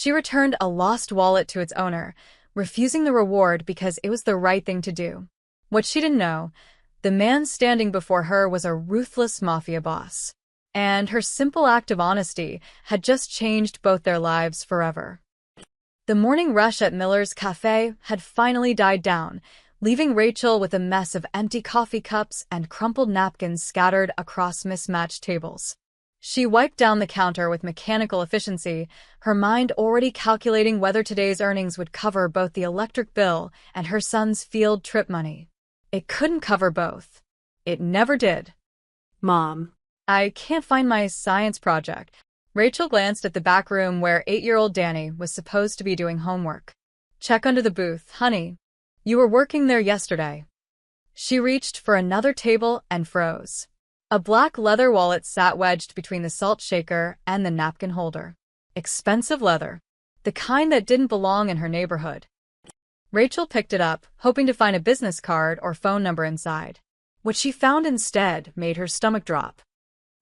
She returned a lost wallet to its owner, refusing the reward because it was the right thing to do. What she didn't know, the man standing before her was a ruthless mafia boss. And her simple act of honesty had just changed both their lives forever. The morning rush at Miller's cafe had finally died down, leaving Rachel with a mess of empty coffee cups and crumpled napkins scattered across mismatched tables. She wiped down the counter with mechanical efficiency, her mind already calculating whether today's earnings would cover both the electric bill and her son's field trip money. It couldn't cover both. It never did. Mom. I can't find my science project. Rachel glanced at the back room where 8-year-old Danny was supposed to be doing homework. Check under the booth, honey. You were working there yesterday. She reached for another table and froze. A black leather wallet sat wedged between the salt shaker and the napkin holder. Expensive leather. The kind that didn't belong in her neighborhood. Rachel picked it up, hoping to find a business card or phone number inside. What she found instead made her stomach drop.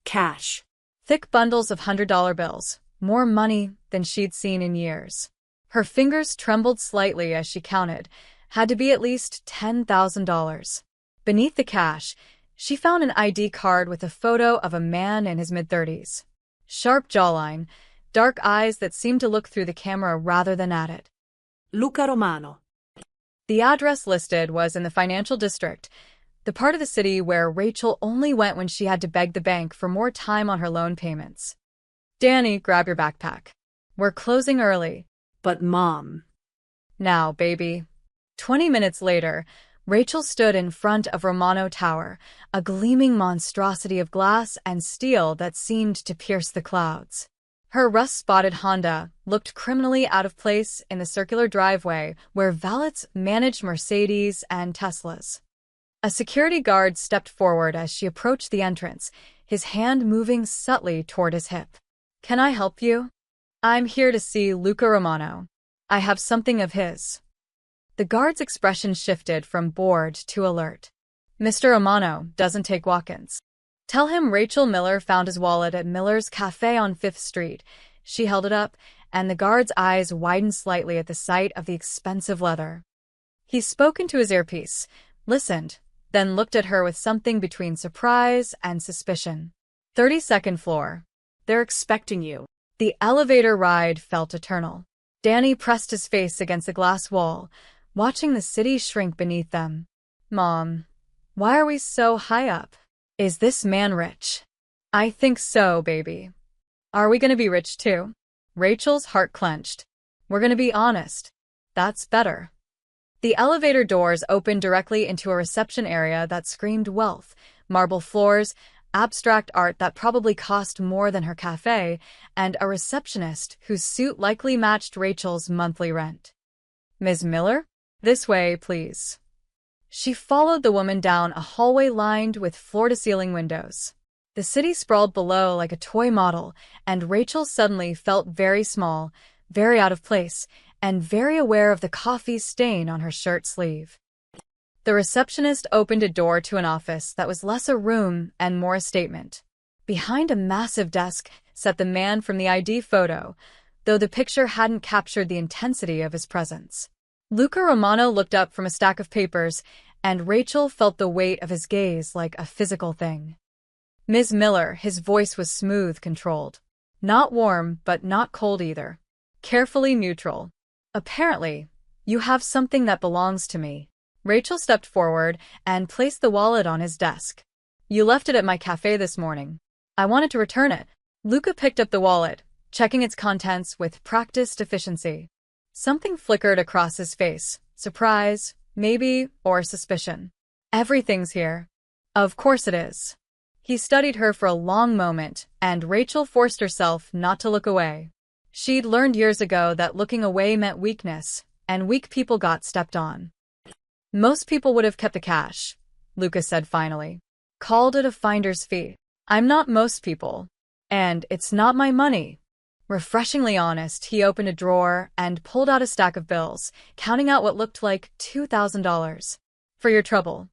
Cash. Thick bundles of $100 bills, more money than she'd seen in years. Her fingers trembled slightly as she counted. Had to be at least $10,000. Beneath the cash, she found an ID card with a photo of a man in his mid-30s. Sharp jawline, dark eyes that seemed to look through the camera rather than at it. Luca Romano. The address listed was in the financial district, the part of the city where Rachel only went when she had to beg the bank for more time on her loan payments. Danny, grab your backpack. We're closing early. But Mom. Now, baby. 20 minutes later, Rachel stood in front of Romano Tower, a gleaming monstrosity of glass and steel that seemed to pierce the clouds. Her rust-spotted Honda looked criminally out of place in the circular driveway where valets managed Mercedes and Teslas. A security guard stepped forward as she approached the entrance, his hand moving subtly toward his hip. "Can I help you? I'm here to see Luca Romano. I have something of his." The guard's expression shifted from bored to alert. "Mr. Romano doesn't take walk-ins. Tell him Rachel Miller found his wallet at Miller's Cafe on 5th Street. She held it up, and the guard's eyes widened slightly at the sight of the expensive leather. He spoke into his earpiece, listened, then looked at her with something between surprise and suspicion. 32nd floor. They're expecting you. The elevator ride felt eternal. Danny pressed his face against the glass wall, watching the city shrink beneath them. "Mom, why are we so high up? Is this man rich?" "I think so, baby." "Are we gonna be rich too?" Rachel's heart clenched. "We're gonna be honest. That's better." The elevator doors opened directly into a reception area that screamed wealth, marble floors, abstract art that probably cost more than her cafe, and a receptionist whose suit likely matched Rachel's monthly rent. "Ms. Miller? This way, please." She followed the woman down a hallway lined with floor-to-ceiling windows. The city sprawled below like a toy model, and Rachel suddenly felt very small, very out of place, and very aware of the coffee stain on her shirt sleeve. The receptionist opened a door to an office that was less a room and more a statement. Behind a massive desk sat the man from the ID photo, though the picture hadn't captured the intensity of his presence. Luca Romano looked up from a stack of papers, and Rachel felt the weight of his gaze like a physical thing. "Ms. Miller," his voice was smooth, controlled. Not warm, but not cold either. Carefully neutral. "Apparently, you have something that belongs to me." Rachel stepped forward and placed the wallet on his desk. "You left it at my cafe this morning. I wanted to return it." Luca picked up the wallet, checking its contents with practiced efficiency. Something flickered across his face. Surprise, maybe, or suspicion. "Everything's here." "Of course it is." He studied her for a long moment, and Rachel forced herself not to look away. She'd learned years ago that looking away meant weakness, and weak people got stepped on. "Most people would have kept the cash," Luca said finally. "Called it a finder's fee. I'm not most people. And it's not my money." Refreshingly honest, he opened a drawer and pulled out a stack of bills, counting out what looked like $2,000. "For your trouble."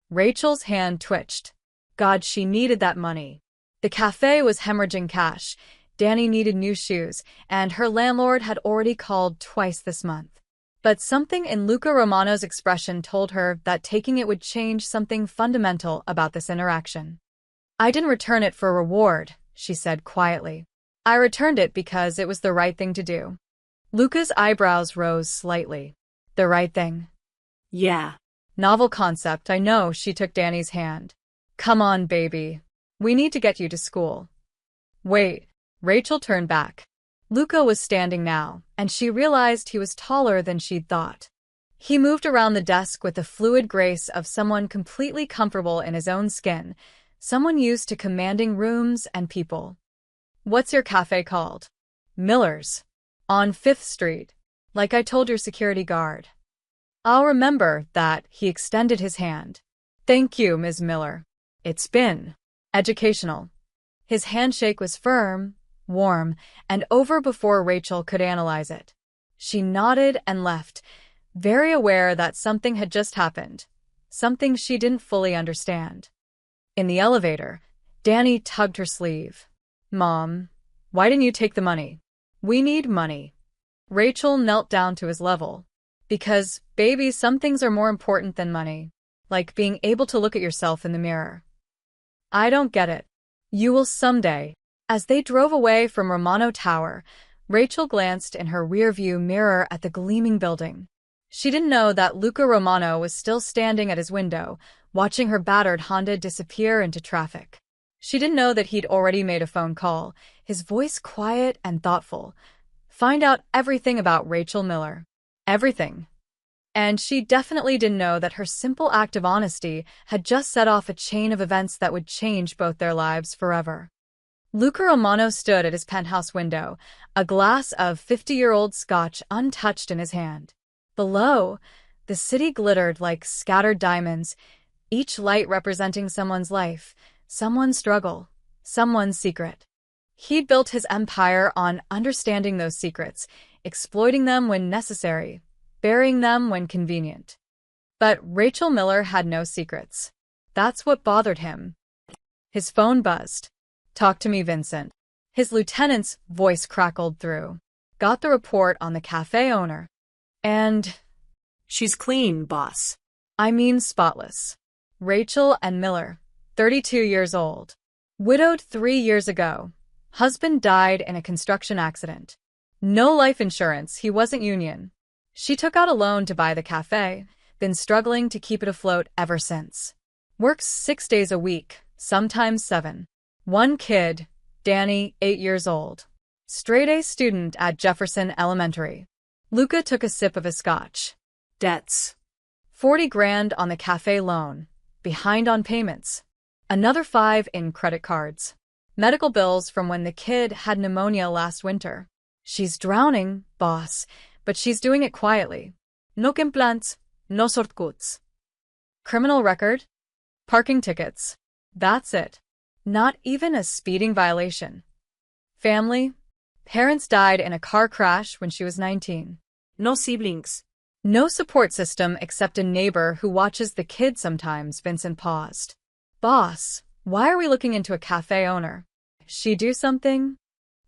Rachel's hand twitched. God, she needed that money. The cafe was hemorrhaging cash. Danny needed new shoes, and her landlord had already called twice this month. But something in Luca Romano's expression told her that taking it would change something fundamental about this interaction. "I didn't return it for reward," she said quietly. "I returned it because it was the right thing to do." Luca's eyebrows rose slightly. The right thing? Yeah. Novel concept, I know. She took Danny's hand. "Come on, baby. We need to get you to school." "Wait." Rachel turned back. Luca was standing now, and she realized he was taller than she'd thought. He moved around the desk with the fluid grace of someone completely comfortable in his own skin, someone used to commanding rooms and people. "What's your cafe called?" "Miller's. On 5th Street. Like I told your security guard." "I'll remember that." He extended his hand. "Thank you, Ms. Miller. It's been educational." His handshake was firm, warm, and over before Rachel could analyze it. She nodded and left, very aware that something had just happened, something she didn't fully understand. In the elevator, Danny tugged her sleeve. "Mom, why didn't you take the money?" "We need money." Rachel knelt down to his level. "Because, baby, some things are more important than money. Like being able to look at yourself in the mirror." "I don't get it." "You will someday." As they drove away from Romano Tower, Rachel glanced in her rearview mirror at the gleaming building. She didn't know that Luca Romano was still standing at his window, watching her battered Honda disappear into traffic. She didn't know that he'd already made a phone call, his voice quiet and thoughtful. Find out everything about Rachel Miller. Everything. And she definitely didn't know that her simple act of honesty had just set off a chain of events that would change both their lives forever. Luca Romano stood at his penthouse window, a glass of 50-year-old scotch untouched in his hand. Below, the city glittered like scattered diamonds, each light representing someone's life, someone's struggle, someone's secret. He'd built his empire on understanding those secrets, exploiting them when necessary, burying them when convenient. But Rachel Miller had no secrets. That's what bothered him. His phone buzzed. "Talk to me, Vincent." His lieutenant's voice crackled through. "Got the report on the cafe owner. And She's clean, boss. I mean spotless. Rachel and Miller, 32 years old. Widowed 3 years ago. Husband died in a construction accident. No life insurance, he wasn't union. She took out a loan to buy the cafe, been struggling to keep it afloat ever since. Works 6 days a week, sometimes 7. One kid, Danny, 8 years old. Straight-A student at Jefferson Elementary." Luca took a sip of his scotch. Debts. 40 grand on the cafe loan. Behind on payments. Another 5 in credit cards. Medical bills from when the kid had pneumonia last winter. She's drowning, boss, but she's doing it quietly. No complaints, no shortcuts. Criminal record? Parking tickets. That's it. Not even a speeding violation. Family? Parents died in a car crash when she was 19. No siblings. No support system except a neighbor who watches the kid sometimes. Vincent paused. "Boss, why are we looking into a cafe owner? She do something?"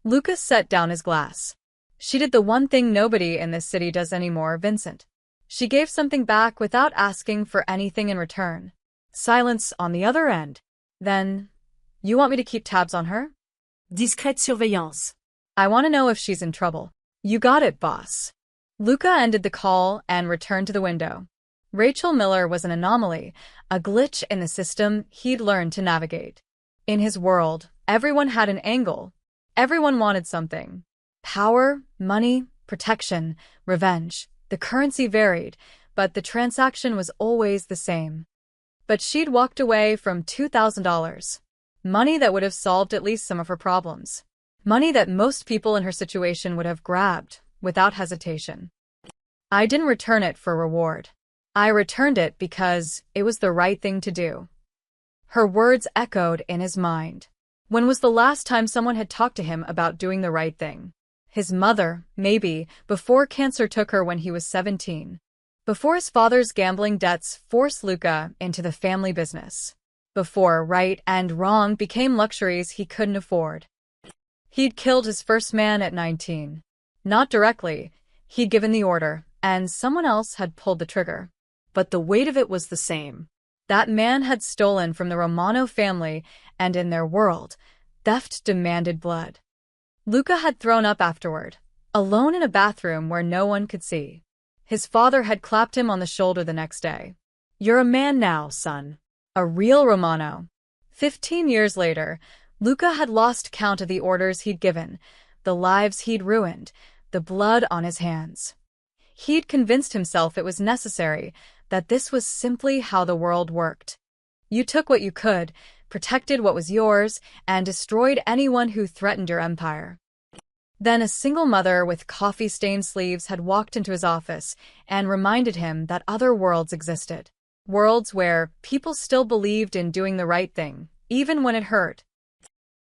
Lucas set down his glass. "She did the one thing nobody in this city does anymore, Vincent. She gave something back without asking for anything in return." Silence on the other end. "Then, you want me to keep tabs on her?" Discrète surveillance. "I want to know if she's in trouble." "You got it, boss." Luca ended the call and returned to the window. Rachel Miller was an anomaly, a glitch in the system he'd learned to navigate. In his world, everyone had an angle. Everyone wanted something. Power, money, protection, revenge. The currency varied, but the transaction was always the same. But she'd walked away from $2,000. Money that would have solved at least some of her problems. Money that most people in her situation would have grabbed, without hesitation. "I didn't return it for reward. I returned it because it was the right thing to do." Her words echoed in his mind. When was the last time someone had talked to him about doing the right thing? His mother, maybe, before cancer took her when he was 17. Before his father's gambling debts forced Luca into the family business. Before right and wrong became luxuries he couldn't afford. He'd killed his first man at 19. Not directly. He'd given the order, and someone else had pulled the trigger. But the weight of it was the same. That man had stolen from the Romano family, and in their world, theft demanded blood. Luca had thrown up afterward, alone in a bathroom where no one could see. His father had clapped him on the shoulder the next day. You're a man now, son. A real Romano. 15 years later, Luca had lost count of the orders he'd given, the lives he'd ruined, the blood on his hands. He'd convinced himself it was necessary, that this was simply how the world worked. You took what you could, protected what was yours, and destroyed anyone who threatened your empire. Then a single mother with coffee-stained sleeves had walked into his office and reminded him that other worlds existed. Worlds where people still believed in doing the right thing, even when it hurt.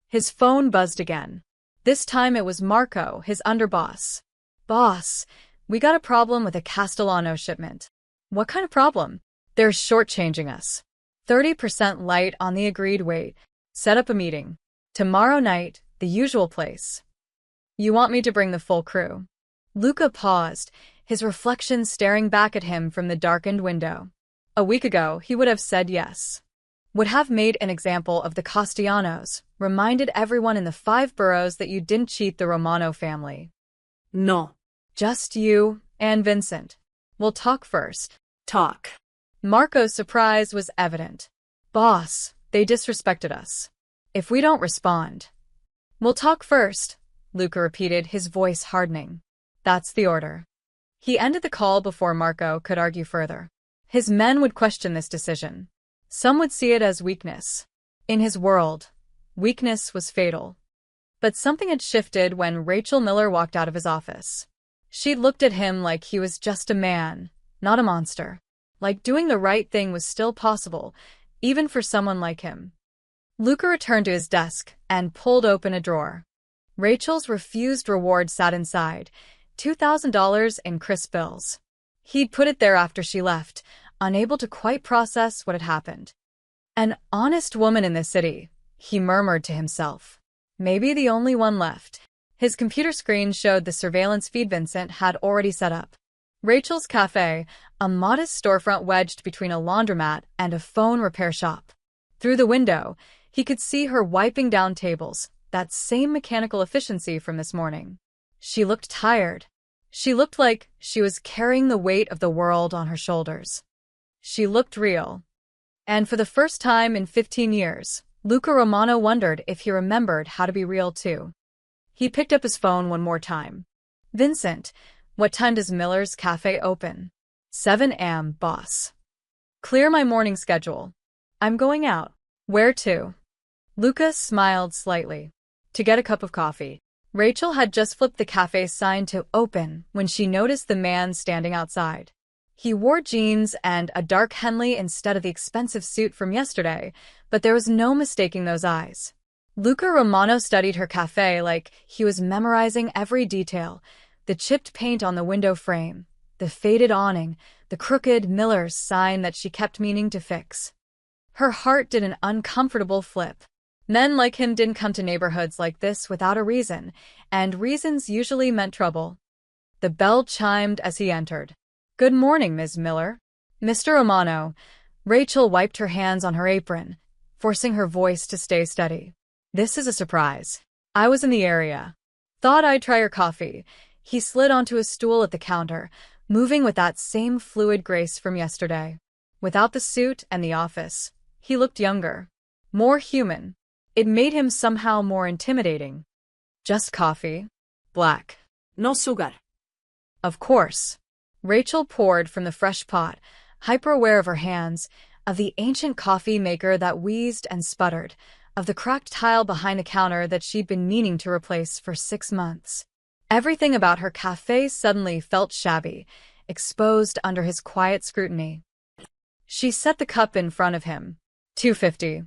His phone buzzed again. This time it was Marco, his underboss. Boss, we got a problem with a Castellano shipment. What kind of problem? They're shortchanging us. 30% light on the agreed weight. Set up a meeting. Tomorrow night, the usual place. You want me to bring the full crew? Luca paused, his reflection staring back at him from the darkened window. A week ago, he would have said yes. Would have made an example of the Castellanos, reminded everyone in the 5 boroughs that you didn't cheat the Romano family. No. Just you and Vincent. We'll talk first. Talk. Marco's surprise was evident. Boss, they disrespected us. If we don't respond. We'll talk first, Luca repeated, his voice hardening. That's the order. He ended the call before Marco could argue further. His men would question this decision. Some would see it as weakness. In his world, weakness was fatal. But something had shifted when Rachel Miller walked out of his office. She looked at him like he was just a man, not a monster. Like doing the right thing was still possible, even for someone like him. Luca returned to his desk and pulled open a drawer. Rachel's refused reward sat inside, $2,000 in crisp bills. He'd put it there after she left, unable to quite process what had happened. An honest woman in this city, he murmured to himself. Maybe the only one left. His computer screen showed the surveillance feed Vincent had already set up. Rachel's Cafe, a modest storefront wedged between a laundromat and a phone repair shop. Through the window, he could see her wiping down tables, that same mechanical efficiency from this morning. She looked tired. She looked like she was carrying the weight of the world on her shoulders. She looked real. And for the first time in 15 years, Luca Romano wondered if he remembered how to be real too. He picked up his phone one more time. Vincent, what time does Miller's Cafe open? 7 a.m., boss. Clear my morning schedule. I'm going out. Where to? Luca smiled slightly. To get a cup of coffee. Rachel had just flipped the cafe sign to open when she noticed the man standing outside. He wore jeans and a dark Henley instead of the expensive suit from yesterday, but there was no mistaking those eyes. Luca Romano studied her cafe like he was memorizing every detail. The chipped paint on the window frame, the faded awning, the crooked Miller's sign that she kept meaning to fix. Her heart did an uncomfortable flip. Men like him didn't come to neighborhoods like this without a reason, and reasons usually meant trouble. The bell chimed as he entered. Good morning, Ms. Miller. Mr. Romano. Rachel wiped her hands on her apron, forcing her voice to stay steady. This is a surprise. I was in the area. Thought I'd try your coffee. He slid onto a stool at the counter, moving with that same fluid grace from yesterday. Without the suit and the office, he looked younger, more human. It made him somehow more intimidating. Just coffee. Black. No sugar. Of course. Rachel poured from the fresh pot, hyper-aware of her hands, of the ancient coffee maker that wheezed and sputtered, of the cracked tile behind the counter that she'd been meaning to replace for 6 months. Everything about her cafe suddenly felt shabby, exposed under his quiet scrutiny. She set the cup in front of him. $2.50.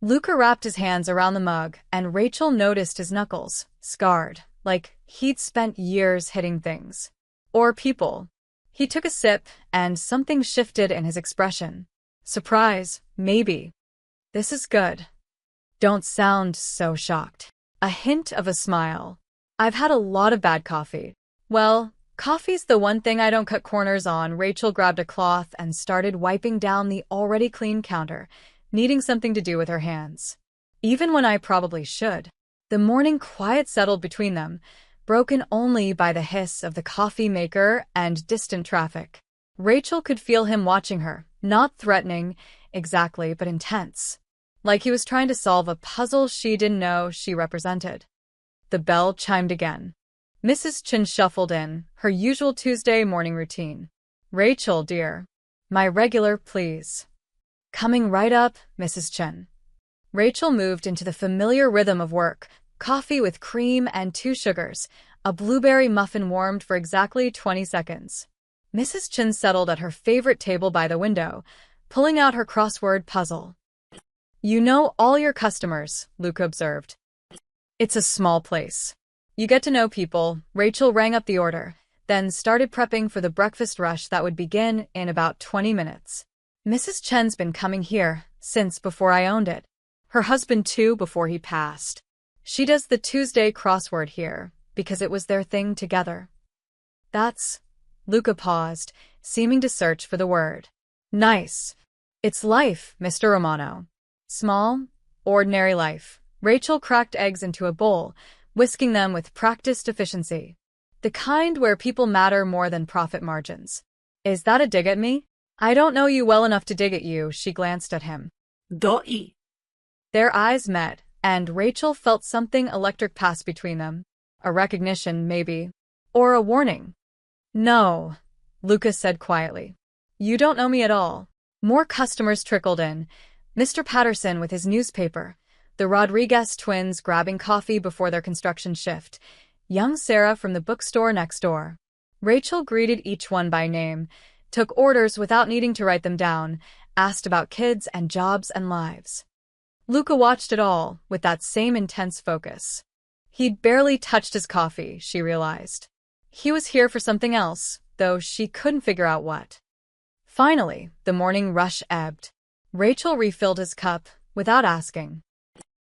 Luca wrapped his hands around the mug, and Rachel noticed his knuckles, scarred, like he'd spent years hitting things. Or people. He took a sip, and something shifted in his expression. Surprise, maybe. This is good. Don't sound so shocked. a hint of a smile. I've had a lot of bad coffee. Well, coffee's the one thing I don't cut corners on. Rachel grabbed a cloth and started wiping down the already clean counter, needing something to do with her hands. Even when I probably should. The morning quiet settled between them, broken only by the hiss of the coffee maker and distant traffic. Rachel could feel him watching her, not threatening exactly, but intense. Like he was trying to solve a puzzle she didn't know she represented. The bell chimed again. Mrs. Chen shuffled in, her usual Tuesday morning routine. Rachel, dear. My regular, please. Coming right up, Mrs. Chen. Rachel moved into the familiar rhythm of work, coffee with cream and 2 sugars, a blueberry muffin warmed for exactly 20 seconds. Mrs. Chen settled at her favorite table by the window, pulling out her crossword puzzle. You know all your customers, Luca observed. It's a small place. You get to know people. Rachel rang up the order, then started prepping for the breakfast rush that would begin in about 20 minutes. Mrs. Chen's been coming here since before I owned it. Her husband too before he passed. She does the Tuesday crossword here, because it was their thing together. That's... Luca paused, seeming to search for the word. Nice. It's life, Mr. Romano. Small, ordinary life. Rachel cracked eggs into a bowl, whisking them with practiced efficiency. The kind where people matter more than profit margins. Is that a dig at me? I don't know you well enough to dig at you, she glanced at him. Doi. Their eyes met, and Rachel felt something electric pass between them. A recognition, maybe. Or a warning. No, Lucas said quietly. You don't know me at all. More customers trickled in. Mr. Patterson with his newspaper, the Rodriguez twins grabbing coffee before their construction shift, young Sarah from the bookstore next door. Rachel greeted each one by name, took orders without needing to write them down, asked about kids and jobs and lives. Luca watched it all with that same intense focus. He'd barely touched his coffee, she realized. He was here for something else, though she couldn't figure out what. Finally, the morning rush ebbed. Rachel refilled his cup without asking.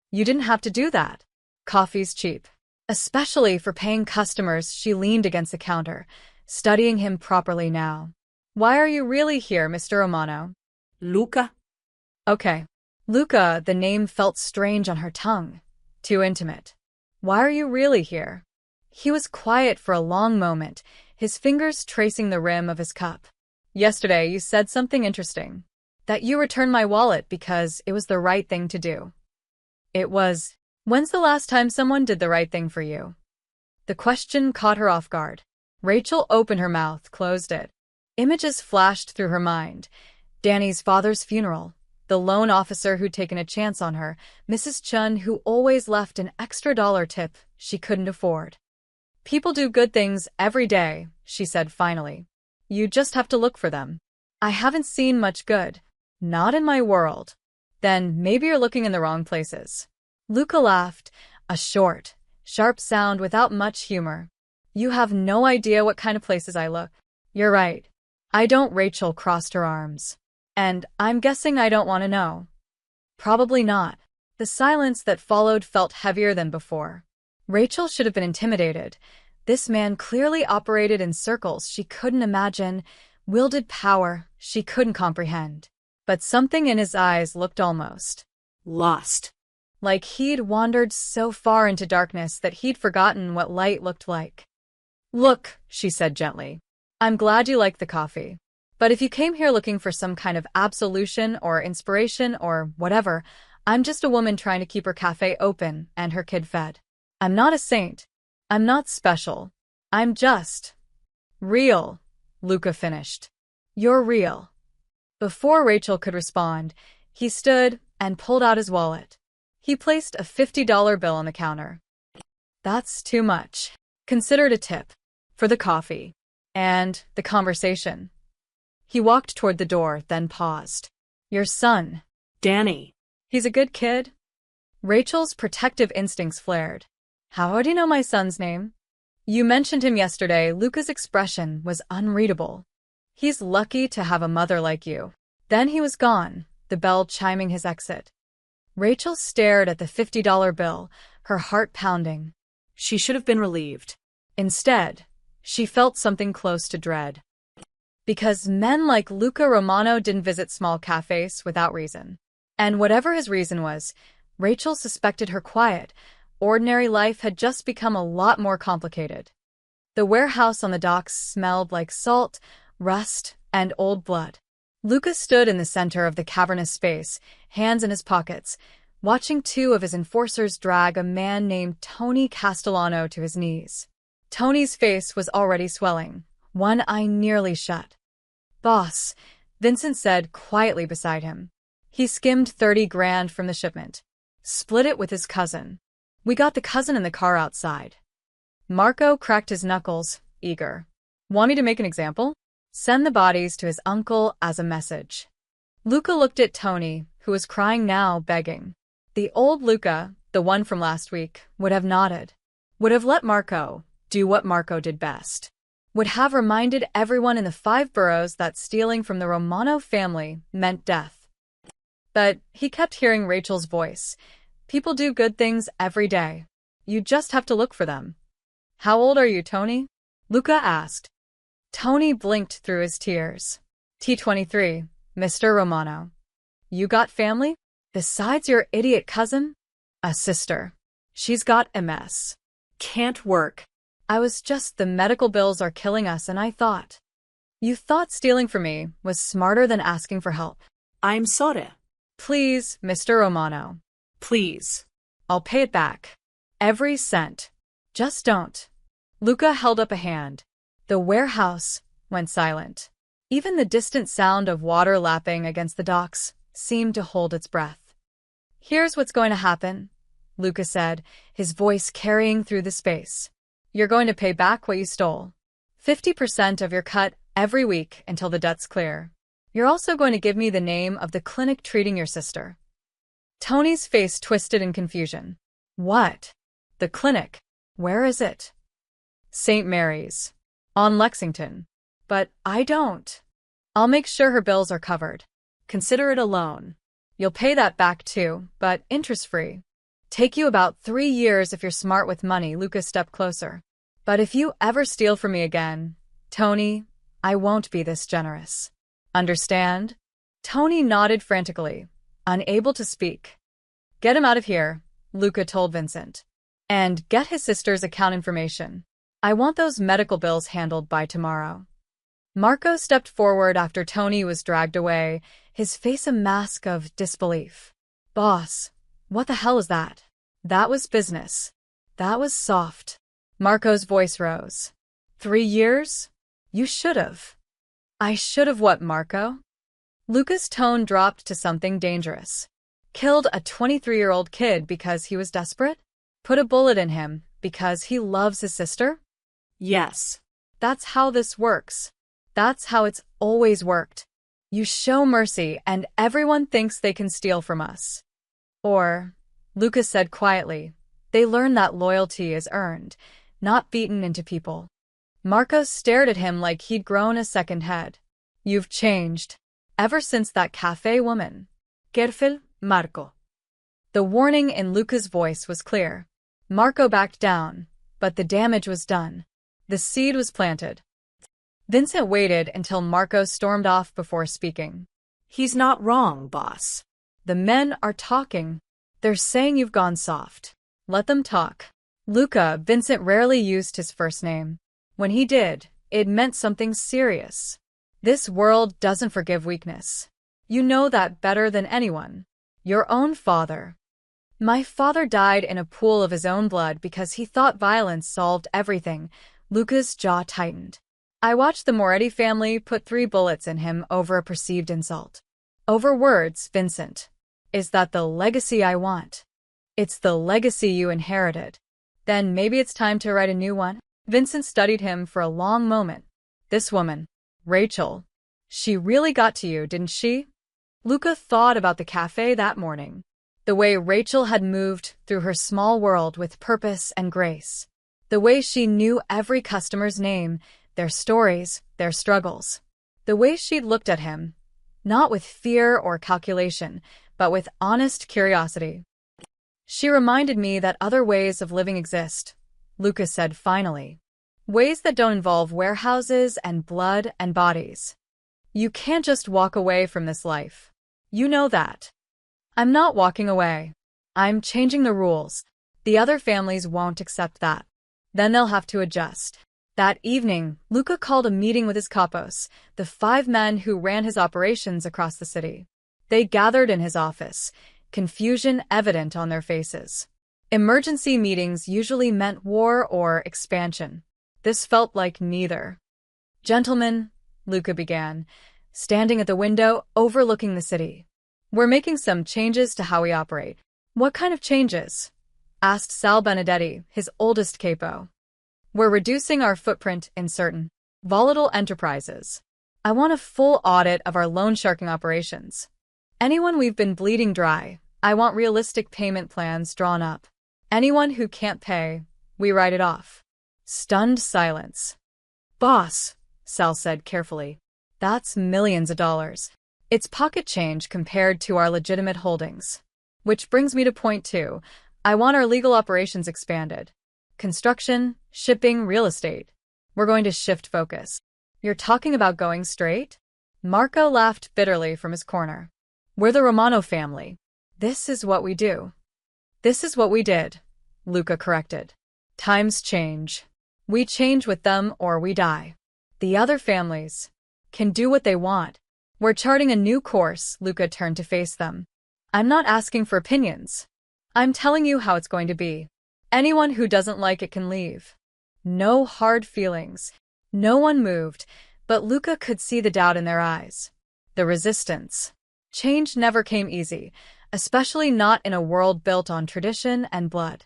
You didn't have to do that. Coffee's cheap. Especially for paying customers. She leaned against the counter, studying him properly now. Why are you really here, Mr. Romano? Luca. Okay. Luca, the name felt strange on her tongue. Too intimate. Why are you really here? He was quiet for a long moment, his fingers tracing the rim of his cup. Yesterday you said something interesting. That you returned my wallet because it was the right thing to do. It was. When's the last time someone did the right thing for you? The question caught her off guard. Rachel opened her mouth, closed it. Images flashed through her mind. Danny's father's funeral, the loan officer who'd taken a chance on her, Mrs. Chun who always left an extra dollar tip she couldn't afford. People do good things every day, she said finally. You just have to look for them. I haven't seen much good. Not in my world. Then maybe you're looking in the wrong places. Luca laughed, a short, sharp sound without much humor. You have no idea what kind of places I look. You're right. I don't. Rachel crossed her arms. And I'm guessing I don't want to know. Probably not. The silence that followed felt heavier than before. Rachel should have been intimidated. This man clearly operated in circles she couldn't imagine, wielded power she couldn't comprehend. But something in his eyes looked almost lost. Like he'd wandered so far into darkness that he'd forgotten what light looked like. Look, she said gently. I'm glad you like the coffee. But if you came here looking for some kind of absolution or inspiration or whatever, I'm just a woman trying to keep her cafe open and her kid fed. I'm not a saint. I'm not special. I'm just real, Luca finished. You're real. Before Rachel could respond, he stood and pulled out his wallet. He placed a $50 bill on the counter. That's too much. Consider it a tip. For the coffee. And the conversation. He walked toward the door, then paused. Your son. Danny. He's a good kid? Rachel's protective instincts flared. How do you know my son's name? You mentioned him yesterday. Luca's expression was unreadable. He's lucky to have a mother like you. Then he was gone, the bell chiming his exit. Rachel stared at the $50 bill, her heart pounding. She should have been relieved. Instead, she felt something close to dread. Because men like Luca Romano didn't visit small cafes without reason. And whatever his reason was, Rachel suspected her quiet, ordinary life had just become a lot more complicated. The warehouse on the docks smelled like salt, rust, and old blood. Luca stood in the center of the cavernous space, hands in his pockets, watching two of his enforcers drag a man named Tony Castellano to his knees. Tony's face was already swelling, one eye nearly shut. "Boss," Vincent said quietly beside him. He skimmed 30 grand from the shipment. Split it with his cousin. We got the cousin in the car outside. Marco cracked his knuckles, eager. "Want me to make an example?" "Send the bodies to his uncle as a message." Luca looked at Tony, who was crying now, begging. The old Luca, the one from last week, would have nodded. Would have let Marco do what Marco did best. Would have reminded everyone in the 5 boroughs that stealing from the Romano family meant death. But he kept hearing Rachel's voice. "People do good things every day. You just have to look for them." "How old are you, Tony?" Luca asked. Tony blinked through his tears. "T23, Mr. Romano." "You got family? Besides your idiot cousin?" "A sister. She's got MS. Can't work." "I was just the medical bills are killing us and I thought." "You thought stealing from me was smarter than asking for help." I'm sorry. "Please, Mr. Romano." Please. "I'll pay it back. Every cent. Just don't." Luca held up a hand. The warehouse went silent. Even the distant sound of water lapping against the docks seemed to hold its breath. "Here's what's going to happen," Luca said, his voice carrying through the space. "You're going to pay back what you stole. 50% of your cut every week until the debt's clear. You're also going to give me the name of the clinic treating your sister." Tony's face twisted in confusion. "What? The clinic? Where is it?" "St. Mary's. On Lexington." "But I don't." "I'll make sure her bills are covered. Consider it a loan. You'll pay that back too, but interest-free. Take you about 3 years if you're smart with money." Luca stepped closer. "But if you ever steal from me again, Tony, I won't be this generous. Understand?" Tony nodded frantically, unable to speak. "Get him out of here," Luca told Vincent. "And get his sister's account information. I want those medical bills handled by tomorrow." Marco stepped forward after Tony was dragged away, his face a mask of disbelief. "Boss, what the hell is that?" "That was business. That was soft." Marco's voice rose. 3 years? You should've. "I should've what, Marco?" Luca's tone dropped to something dangerous. "Killed a 23-year-old kid because he was desperate? Put a bullet in him because he loves his sister?" Yes. "That's how this works. That's how it's always worked. You show mercy and everyone thinks they can steal from us." "Or," Luca said quietly, "they learn that loyalty is earned, not beaten into people." Marco stared at him like he'd grown a second head. "You've changed. Ever since that cafe woman." "Careful, Marco." The warning in Luca's voice was clear. Marco backed down, but the damage was done. The seed was planted. Vincent waited until Marco stormed off before speaking. He's not wrong, boss. "The men are talking. They're saying you've gone soft. Let them talk." Luca, Vincent rarely used his first name. When he did, it meant something serious. This world doesn't forgive weakness. You know that better than anyone. Your own father. "My father died in a pool of his own blood because he thought violence solved everything." Luca's jaw tightened. "I watched the Moretti family put 3 bullets in him over a perceived insult. Over words, Vincent. Is that the legacy I want? It's the legacy you inherited. Then maybe it's time to write a new one." Vincent studied him for a long moment. "This woman, Rachel, she really got to you, didn't she?" Luca thought about the cafe that morning. The way Rachel had moved through her small world with purpose and grace. The way she knew every customer's name, their stories, their struggles. The way she'd looked at him, not with fear or calculation, but with honest curiosity. She reminded me that other ways of living exist, Lucas said finally. Ways that don't involve warehouses and blood and bodies. You can't just walk away from this life. You know that. I'm not walking away. I'm changing the rules. The other families won't accept that. Then they'll have to adjust. That evening, Luca called a meeting with his capos, the 5 men who ran his operations across the city. They gathered in his office, confusion evident on their faces. Emergency meetings usually meant war or expansion. This felt like neither. Gentlemen, Luca began, standing at the window overlooking the city. We're making some changes to how we operate. What kind of changes? Asked Sal Benedetti, his oldest capo. We're reducing our footprint in certain volatile enterprises. I want a full audit of our loan sharking operations. Anyone we've been bleeding dry, I want realistic payment plans drawn up. Anyone who can't pay, we write it off. Stunned silence. Boss, Sal said carefully. That's millions of dollars. It's pocket change compared to our legitimate holdings. Which brings me to point 2. I want our legal operations expanded. Construction, shipping, real estate. We're going to shift focus. You're talking about going straight? Marco laughed bitterly from his corner. We're the Romano family. This is what we do. This is what we did, Luca corrected. Times change. We change with them or we die. The other families can do what they want. We're charting a new course, Luca turned to face them. I'm not asking for opinions. I'm telling you how it's going to be. Anyone who doesn't like it can leave. No hard feelings. No one moved, but Luca could see the doubt in their eyes. The resistance. Change never came easy, especially not in a world built on tradition and blood.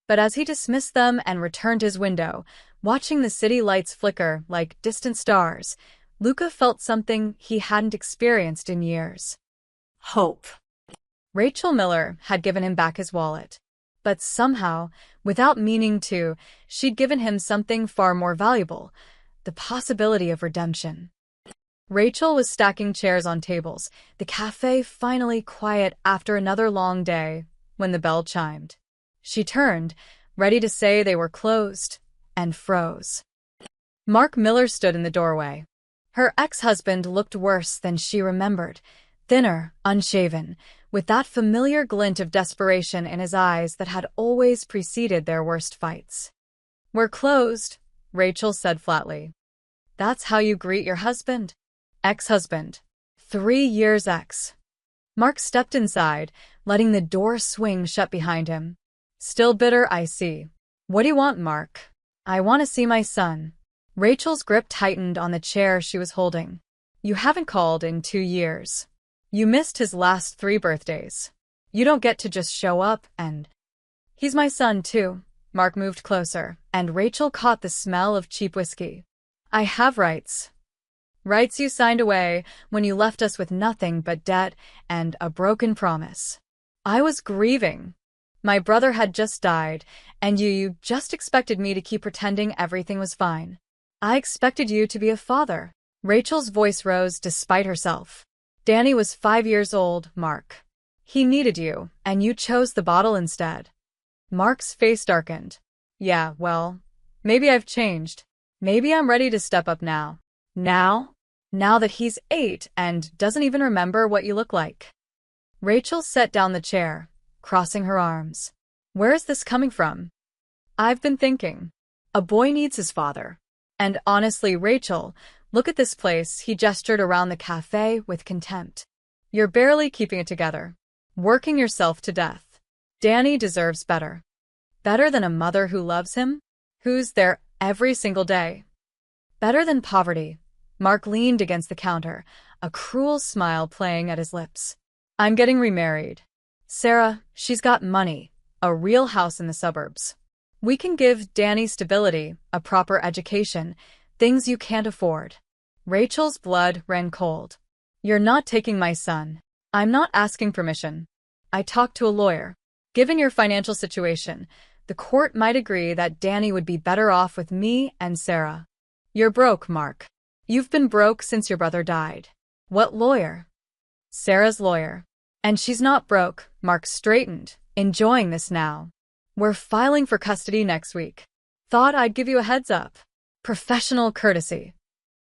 But as he dismissed them and returned to his window, watching the city lights flicker like distant stars, Luca felt something he hadn't experienced in years. Hope. Rachel Miller had given him back his wallet. But somehow, without meaning to, she'd given him something far more valuable, the possibility of redemption. Rachel was stacking chairs on tables, the cafe finally quiet after another long day, when the bell chimed. She turned, ready to say they were closed, and froze. Mark Miller stood in the doorway. Her ex-husband looked worse than she remembered, thinner, unshaven, with that familiar glint of desperation in his eyes that had always preceded their worst fights. We're closed, Rachel said flatly. That's how you greet your husband? Ex-husband. 3 years ex. Mark stepped inside, letting the door swing shut behind him. Still bitter, I see. What do you want, Mark? I want to see my son. Rachel's grip tightened on the chair she was holding. You haven't called in 2 years. You missed his last 3 birthdays. You don't get to just show up and... He's my son, too. Mark moved closer, and Rachel caught the smell of cheap whiskey. I have rights. Rights you signed away when you left us with nothing but debt and a broken promise. I was grieving. My brother had just died, and you just expected me to keep pretending everything was fine. I expected you to be a father. Rachel's voice rose despite herself. Danny was 5 years old, Mark. He needed you, and you chose the bottle instead. Mark's face darkened. Yeah, well, maybe I've changed. Maybe I'm ready to step up now. Now? Now that he's 8 and doesn't even remember what you look like. Rachel set down the chair, crossing her arms. Where is this coming from? I've been thinking. A boy needs his father. And honestly, Rachel, look at this place, he gestured around the cafe with contempt. You're barely keeping it together. Working yourself to death. Danny deserves better. Better than a mother who loves him? Who's there every single day? Better than poverty. Mark leaned against the counter, a cruel smile playing at his lips. I'm getting remarried. Sarah, she's got money, a real house in the suburbs. We can give Danny stability, a proper education, things you can't afford. Rachel's blood ran cold. You're not taking my son. I'm not asking permission. I talked to a lawyer. Given your financial situation, the court might agree that Danny would be better off with me and Sarah. You're broke, Mark. You've been broke since your brother died. What lawyer? Sarah's lawyer. And she's not broke, Mark straightened, Enjoying this now. We're filing for custody next week. Thought I'd give you a heads up. Professional courtesy.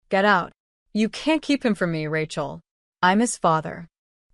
Get out. You can't keep him from me, Rachel. I'm his father.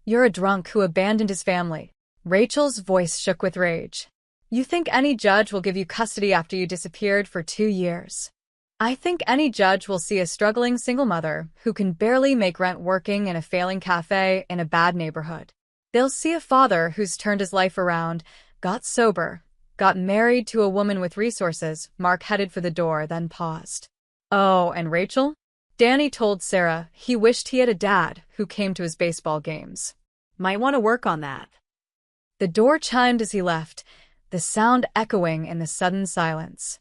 You're a drunk who abandoned his family. Rachel's voice shook with rage. You think any judge will give you custody after you disappeared for 2 years? I think any judge will see a struggling single mother who can barely make rent working in a failing cafe in a bad neighborhood. They'll see a father who's turned his life around, got sober, got married to a woman with resources. Mark headed for the door, then paused. Oh, and Rachel? Danny told Sarah he wished he had a dad who came to his baseball games. Might want to work on that. The door chimed as he left, the sound echoing in the sudden silence.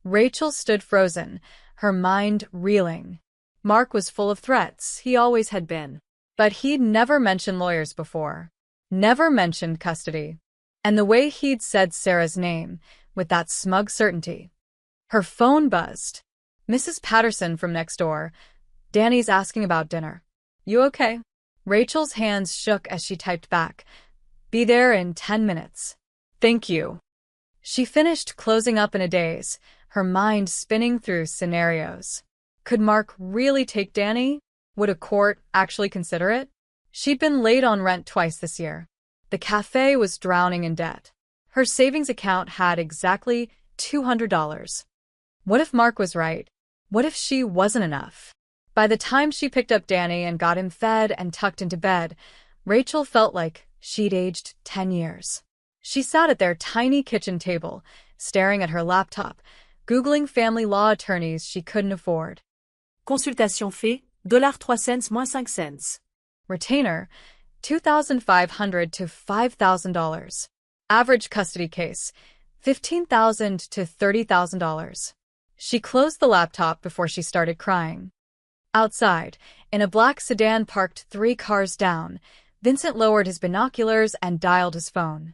Rachel stood frozen, her mind reeling. Mark was full of threats, he always had been. But he'd never mentioned lawyers before. Never mentioned custody. And the way he'd said Sarah's name, with that smug certainty. Her phone buzzed. Mrs. Patterson from next door. Danny's asking about dinner. You okay? Rachel's hands shook as she typed back. Be there in 10 minutes. Thank you. She finished closing up in a daze, her mind spinning through scenarios. Could Mark really take Danny? Would a court actually consider it? She'd been late on rent twice this year. The cafe was drowning in debt. Her savings account had exactly $200. What if Mark was right? What if she wasn't enough? By the time she picked up Danny and got him fed and tucked into bed, Rachel felt like she'd aged 10 years. She sat at their tiny kitchen table, staring at her laptop, Googling family law attorneys she couldn't afford. Consultation fee, $3 cents moins 5 cents. Retainer, $2,500 to $5,000. Average custody case, $15,000 to $30,000. She closed the laptop before she started crying. Outside, in a black sedan parked 3 cars down, Vincent lowered his binoculars and dialed his phone.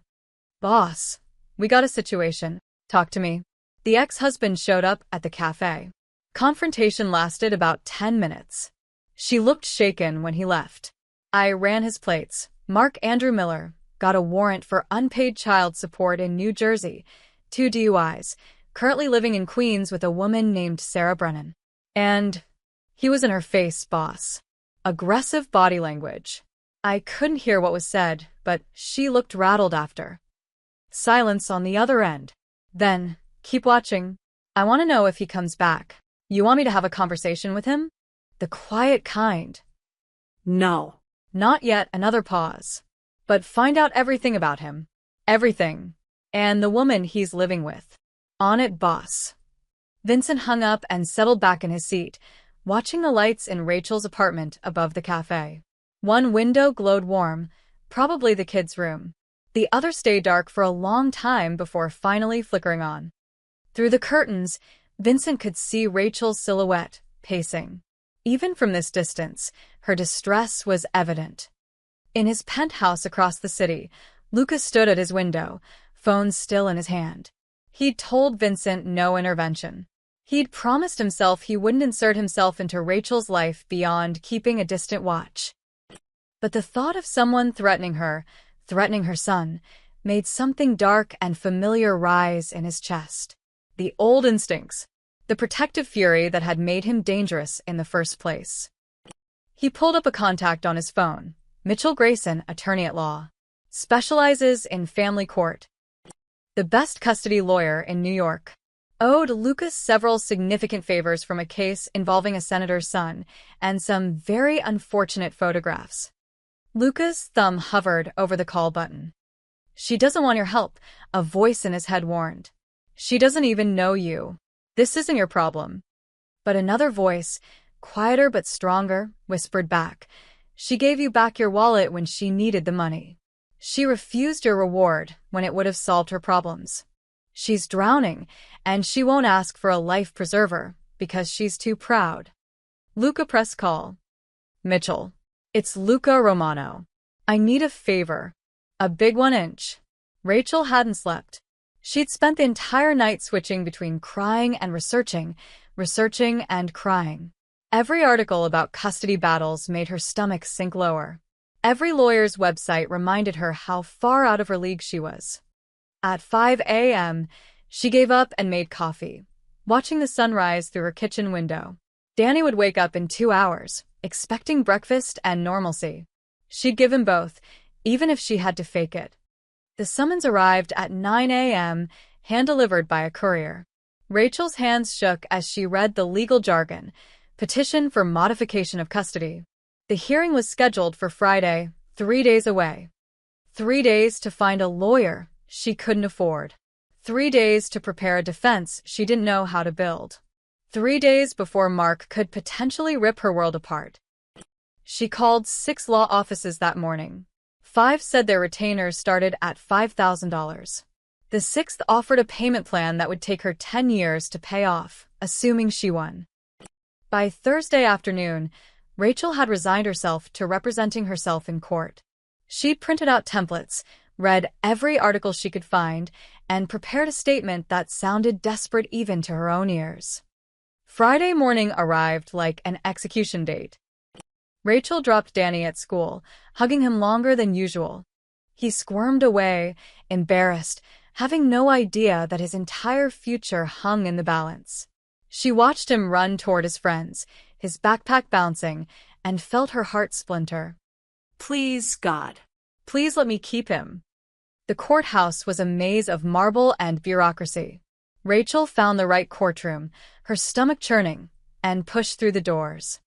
Boss, we got a situation. Talk to me. The ex-husband showed up at the cafe. Confrontation lasted about 10 minutes. She looked shaken when he left. I ran his plates. Mark Andrew Miller got a warrant for unpaid child support in New Jersey, 2 DUIs, currently living in Queens with a woman named Sarah Brennan. And he was in her face, boss. Aggressive body language. I couldn't hear what was said, but she looked rattled after. Silence on the other end. Then, keep watching. I want to know if he comes back. You want me to have a conversation with him? The quiet kind. No. Not yet. Another pause. But find out everything about him. Everything. And the woman he's living with. On it, boss. Vincent hung up and settled back in his seat, watching the lights in Rachel's apartment above the cafe. One window glowed warm, probably the kids' room. The other stayed dark for a long time before finally flickering on. Through the curtains, Vincent could see Rachel's silhouette, pacing. Even from this distance, her distress was evident. In his penthouse across the city, Lucas stood at his window, phone still in his hand. He'd told Vincent no intervention. He'd promised himself he wouldn't insert himself into Rachel's life beyond keeping a distant watch. But the thought of someone threatening her son, made something dark and familiar rise in his chest. The old instincts, the protective fury that had made him dangerous in the first place. He pulled up a contact on his phone. Mitchell Grayson, attorney at law. Specializes in family court. The best custody lawyer in New York. Owed Lucas several significant favors from a case involving a senator's son and some very unfortunate photographs. Lucas' thumb hovered over the call button. She doesn't want your help, a voice in his head warned. She doesn't even know you. This isn't your problem. But another voice, quieter but stronger, whispered back. She gave you back your wallet when she needed the money. She refused your reward when it would have solved her problems. She's drowning, and she won't ask for a life preserver because she's too proud. Luca pressed call. Mitchell. It's Luca Romano. I need a favor. A big 1 inch. Rachel hadn't slept. She'd spent the entire night switching between crying and researching and crying. Every article about custody battles made her stomach sink lower. Every lawyer's website reminded her how far out of her league she was. At 5 a.m., she gave up and made coffee, watching the sunrise through her kitchen window. Danny would wake up in 2 hours, expecting breakfast and normalcy. She'd give him both, even if she had to fake it. The summons arrived at 9 a.m., hand-delivered by a courier. Rachel's hands shook as she read the legal jargon, petition for modification of custody. The hearing was scheduled for Friday, 3 days away. 3 days to find a lawyer she couldn't afford. 3 days to prepare a defense she didn't know how to build. 3 days before Mark could potentially rip her world apart. She called 6 law offices that morning. 5 said their retainers started at $5,000. The 6th offered a payment plan that would take her 10 years to pay off, assuming she won. By Thursday afternoon, Rachel had resigned herself to representing herself in court. She printed out templates, read every article she could find, and prepared a statement that sounded desperate even to her own ears. Friday morning arrived like an execution date. Rachel dropped Danny at school, hugging him longer than usual. He squirmed away, embarrassed, having no idea that his entire future hung in the balance. She watched him run toward his friends, his backpack bouncing, and felt her heart splinter. Please, God. Please let me keep him. The courthouse was a maze of marble and bureaucracy. Rachel found the right courtroom, her stomach churning, and pushed through the doors.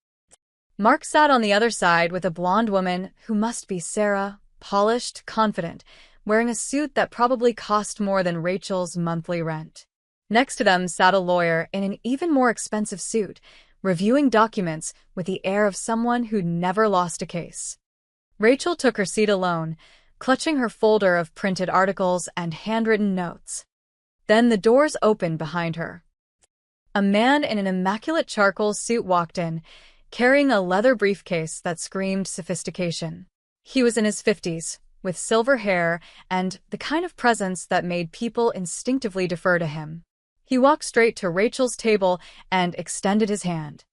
Mark sat on the other side with a blonde woman who must be Sarah, polished, confident, wearing a suit that probably cost more than Rachel's monthly rent. Next to them sat a lawyer in an even more expensive suit, reviewing documents with the air of someone who'd never lost a case. Rachel took her seat alone, clutching her folder of printed articles and handwritten notes. Then the doors opened behind her. A man in an immaculate charcoal suit walked in, carrying a leather briefcase that screamed sophistication. He was in his 50s, with silver hair and the kind of presence that made people instinctively defer to him. He walked straight to Rachel's table and extended his hand.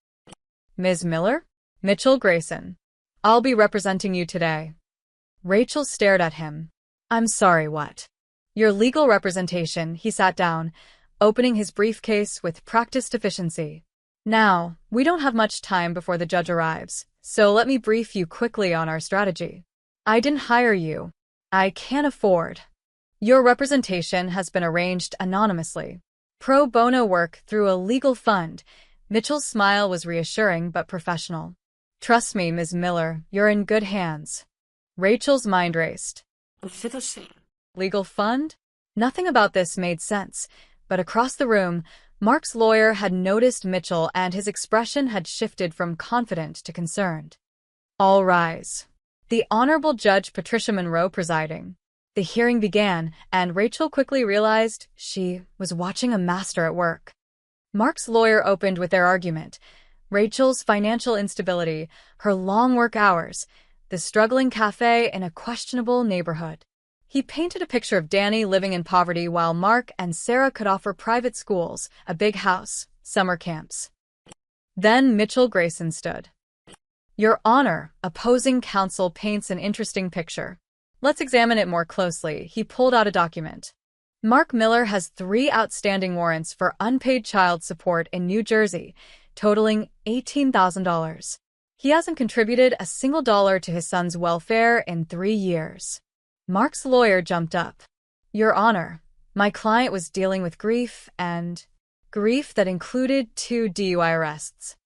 "Ms. Miller? Mitchell Grayson. I'll be representing you today." Rachel stared at him. "I'm sorry, what?" "Your legal representation." He sat down, opening his briefcase with practiced efficiency. "Now, we don't have much time before the judge arrives, so let me brief you quickly on our strategy. I didn't hire you. I can't afford. Your representation has been arranged anonymously. Pro bono work through a legal fund." Mitchell's smile was reassuring but professional. "Trust me, Ms. Miller, you're in good hands." Rachel's mind raced. Legal fund? Nothing about this made sense, but across the room, Mark's lawyer had noticed Mitchell and his expression had shifted from confident to concerned. "All rise." The Honorable Judge Patricia Monroe presiding. The hearing began, and Rachel quickly realized she was watching a master at work. Mark's lawyer opened with their argument. Rachel's financial instability, her long work hours, the struggling cafe in a questionable neighborhood. He painted a picture of Danny living in poverty while Mark and Sarah could offer private schools, a big house, summer camps. Then Mitchell Grayson stood. "Your Honor," opposing counsel paints an interesting picture. "Let's examine it more closely." He pulled out a document. "Mark Miller has 3 outstanding warrants for unpaid child support in New Jersey, totaling $18,000. He hasn't contributed a single dollar to his son's welfare in 3 years. Mark's lawyer jumped up. "Your Honor, my client was dealing with grief that included 2 DUI arrests."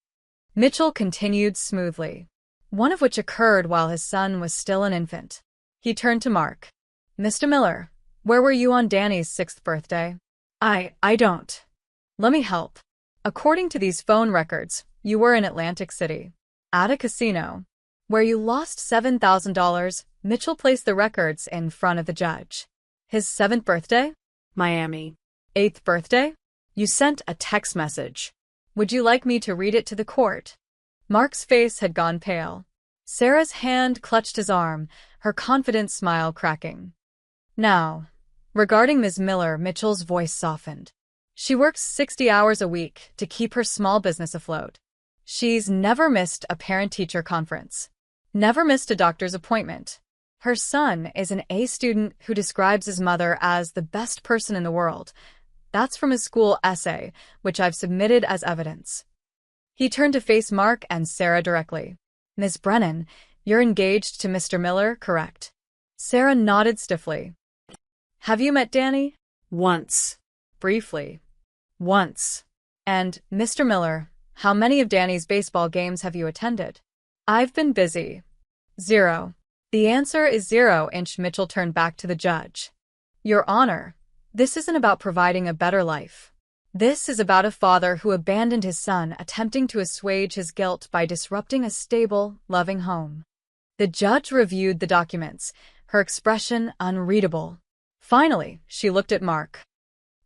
Mitchell continued smoothly, one of which occurred while his son was still an infant. He turned to Mark. "Mr. Miller, where were you on Danny's 6th birthday?" I don't. Let me help. According to these phone records, you were in Atlantic City, at a casino, where you lost $7,000. Mitchell placed the records in front of the judge. "His 7th birthday? Miami. 8th birthday? You sent a text message. Would you like me to read it to the court?" Mark's face had gone pale. Sarah's hand clutched his arm, her confident smile cracking. "Now, regarding Ms. Miller," Mitchell's voice softened. "She works 60 hours a week to keep her small business afloat. She's never missed a parent-teacher conference. Never missed a doctor's appointment. Her son is an A student who describes his mother as the best person in the world. That's from his school essay, which I've submitted as evidence. He turned to face Mark and Sarah directly. Miss Brennan, you're engaged to Mr. Miller, correct? Sarah nodded stiffly. Have you met Danny? Once. Briefly. Once. And, Mr. Miller, how many of Danny's baseball games have you attended? I've been busy. 0. The answer is 0. Mitchell turned back to the judge. Your Honor, this isn't about providing a better life. This is about a father who abandoned his son, attempting to assuage his guilt by disrupting a stable, loving home. The judge reviewed the documents, her expression unreadable. Finally, she looked at Mark.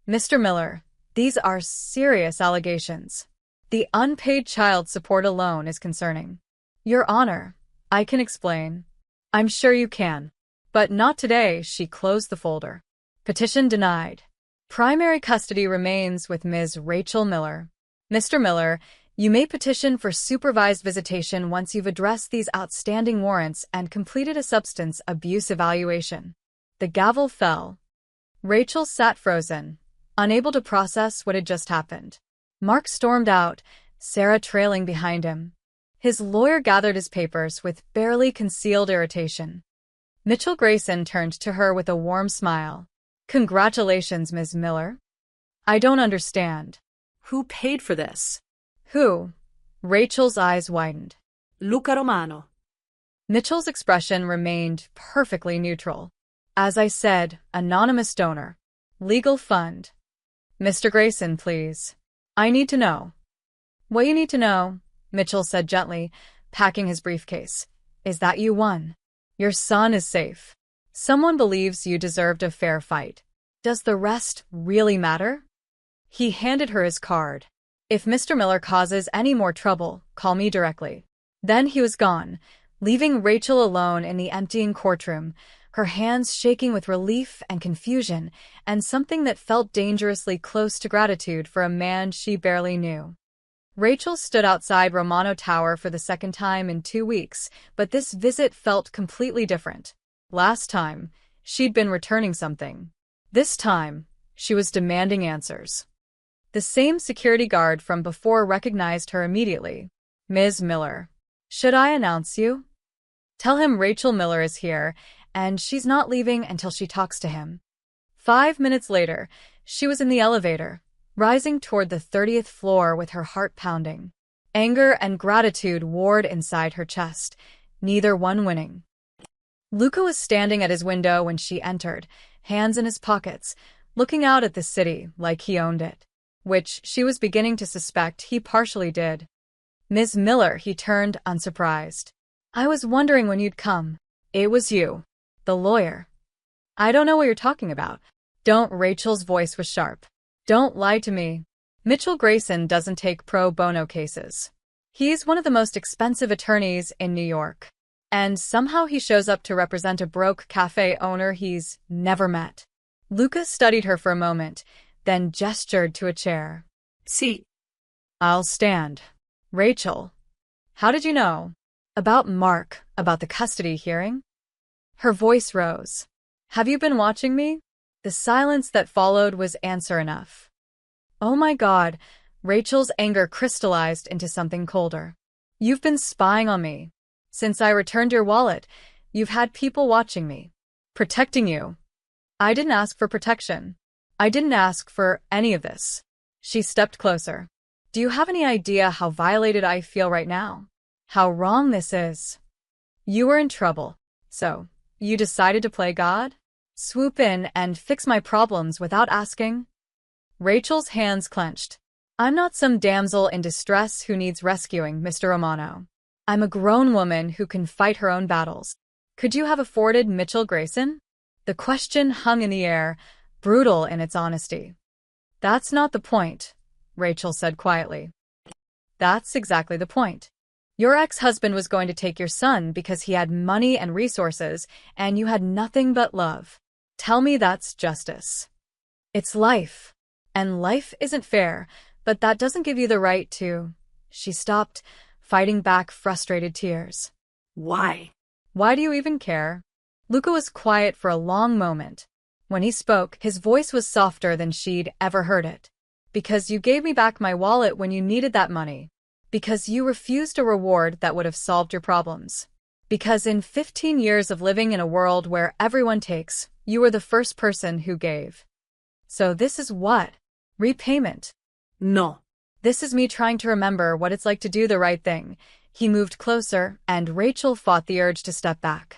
Mr. Miller, these are serious allegations. The unpaid child support alone is concerning. Your Honor, I can explain. I'm sure you can. But not today. She closed the folder. Petition denied. Primary custody remains with Ms. Rachel Miller. Mr. Miller, you may petition for supervised visitation once you've addressed these outstanding warrants and completed a substance abuse evaluation. The gavel fell. Rachel sat frozen, unable to process what had just happened. Mark stormed out, Sarah trailing behind him. His lawyer gathered his papers with barely concealed irritation. Mitchell Grayson turned to her with a warm smile. Congratulations, Ms. Miller. I don't understand. Who paid for this? Who? Rachel's eyes widened. Luca Romano. Mitchell's expression remained perfectly neutral. As I said, anonymous donor. Legal fund. Mr. Grayson, please. I need to know. What you need to know, Mitchell said gently, packing his briefcase, is that you won. Your son is safe. Someone believes you deserved a fair fight. Does the rest really matter? He handed her his card. If Mr. Miller causes any more trouble, call me directly. Then he was gone, leaving Rachel alone in the emptying courtroom, her hands shaking with relief and confusion, and something that felt dangerously close to gratitude for a man she barely knew. Rachel stood outside Romano Tower for the second time in 2 weeks, but this visit felt completely different. Last time, she'd been returning something. This time, she was demanding answers. The same security guard from before recognized her immediately. Ms. Miller. Should I announce you? Tell him Rachel Miller is here, and she's not leaving until she talks to him. 5 minutes later, she was in the elevator, rising toward the 30th floor with her heart pounding. Anger and gratitude warred inside her chest, neither one winning. Luca was standing at his window when she entered, hands in his pockets, looking out at the city like he owned it, which she was beginning to suspect he partially did. Ms. Miller, he turned, unsurprised. I was wondering when you'd come. It was you. The lawyer. I don't know what you're talking about. Don't. Rachel's voice was sharp. Don't lie to me. Mitchell Grayson doesn't take pro bono cases. He's one of the most expensive attorneys in New York. And somehow he shows up to represent a broke cafe owner he's never met. Luca studied her for a moment, then gestured to a chair. See. I'll stand. Rachel. How did you know? About Mark, about the custody hearing? Her voice rose. Have you been watching me? The silence that followed was answer enough. Oh my God, Rachel's anger crystallized into something colder. You've been spying on me. Since I returned your wallet, you've had people watching me. Protecting you. I didn't ask for protection. I didn't ask for any of this. She stepped closer. Do you have any idea how violated I feel right now? How wrong this is? You were in trouble, so you decided to play God? Swoop in and fix my problems without asking? Rachel's hands clenched. I'm not some damsel in distress who needs rescuing, Mr. Romano. I'm a grown woman who can fight her own battles. Could you have afforded Mitchell Grayson? The question hung in the air, brutal in its honesty. That's not the point, Rachel said quietly. That's exactly the point. Your ex-husband was going to take your son because he had money and resources, and you had nothing but love. Tell me that's justice. It's life. And life isn't fair, but that doesn't give you the right to... She stopped, fighting back frustrated tears. Why? Why do you even care? Luca was quiet for a long moment. When he spoke, his voice was softer than she'd ever heard it. Because you gave me back my wallet when you needed that money. Because you refused a reward that would have solved your problems. Because in 15 years of living in a world where everyone takes, you were the first person who gave. So this is what? Repayment. No. This is me trying to remember what it's like to do the right thing. He moved closer, and Rachel fought the urge to step back.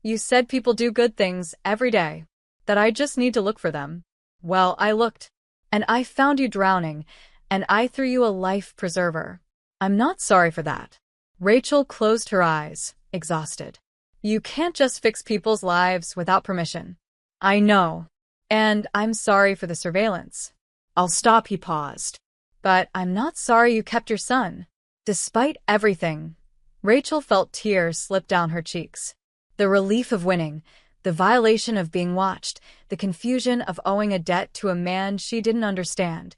You said people do good things every day. That I just need to look for them. Well, I looked. And I found you drowning, and I threw you a life preserver. I'm not sorry for that. Rachel closed her eyes, exhausted. You can't just fix people's lives without permission. I know. And I'm sorry for the surveillance. I'll stop, he paused. But I'm not sorry you kept your son. Despite everything, Rachel felt tears slip down her cheeks. The relief of winning, the violation of being watched, the confusion of owing a debt to a man she didn't understand.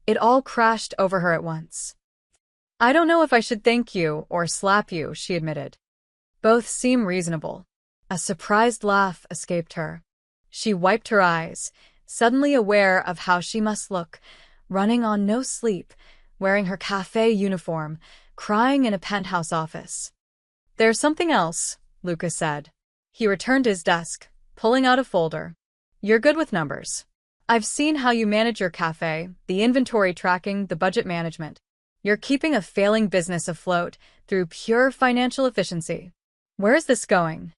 It all crashed over her at once. I don't know if I should thank you or slap you, she admitted. Both seem reasonable. A surprised laugh escaped her. She wiped her eyes, suddenly aware of how she must look, running on no sleep, wearing her cafe uniform, crying in a penthouse office. There's something else, Luca said. He returned to his desk, pulling out a folder. You're good with numbers. I've seen how you manage your cafe, the inventory tracking, the budget management. You're keeping a failing business afloat through pure financial efficiency. Where is this going?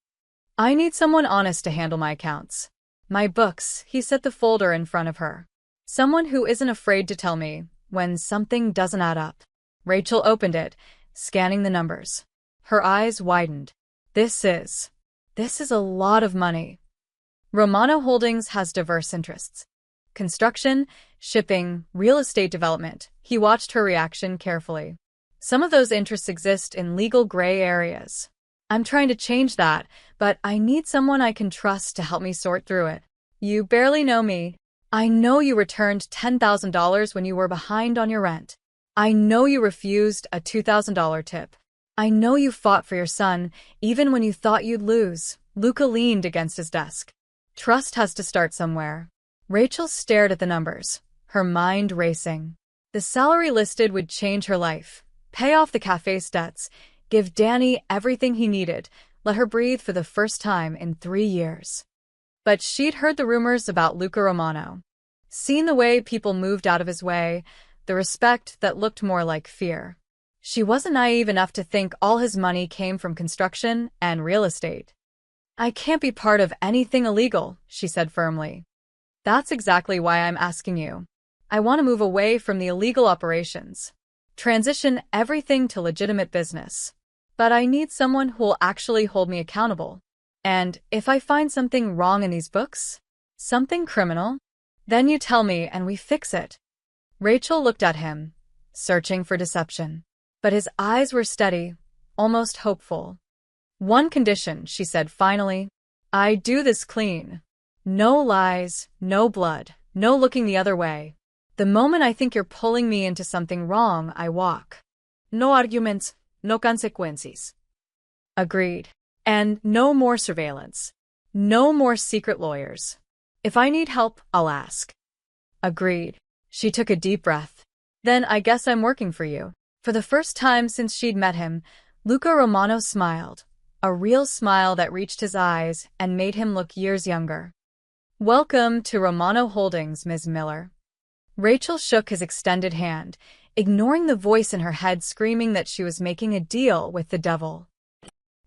I need someone honest to handle my accounts. My books, he set the folder in front of her. Someone who isn't afraid to tell me when something doesn't add up. Rachel opened it, scanning the numbers. Her eyes widened. This is a lot of money. Romano Holdings has diverse interests. Construction, shipping, real estate development. He watched her reaction carefully. Some of those interests exist in legal gray areas. I'm trying to change that, but I need someone I can trust to help me sort through it. You barely know me. I know you returned $10,000 when you were behind on your rent. I know you refused a $2,000 tip. I know you fought for your son, even when you thought you'd lose. Luca leaned against his desk. Trust has to start somewhere. Rachel stared at the numbers, her mind racing. The salary listed would change her life. Pay off the cafe's debts, give Danny everything he needed, let her breathe for the first time in 3 years. But she'd heard the rumors about Luca Romano. Seen the way people moved out of his way, the respect that looked more like fear. She wasn't naive enough to think all his money came from construction and real estate. I can't be part of anything illegal, she said firmly. That's exactly why I'm asking you. I want to move away from the illegal operations. Transition everything to legitimate business. But I need someone who'll actually hold me accountable. And if I find something wrong in these books, something criminal, then you tell me and we fix it. Rachel looked at him, searching for deception. But his eyes were steady, almost hopeful. One condition, she said finally. I do this clean. No lies, no blood, no looking the other way. The moment I think you're pulling me into something wrong, I walk. No arguments, no consequences. Agreed. And no more surveillance. No more secret lawyers. If I need help, I'll ask. Agreed. She took a deep breath. Then I guess I'm working for you. For the first time since she'd met him, Luca Romano smiled. A real smile that reached his eyes and made him look years younger. Welcome to Romano Holdings, Ms. Miller. Rachel shook his extended hand, ignoring the voice in her head screaming that she was making a deal with the devil.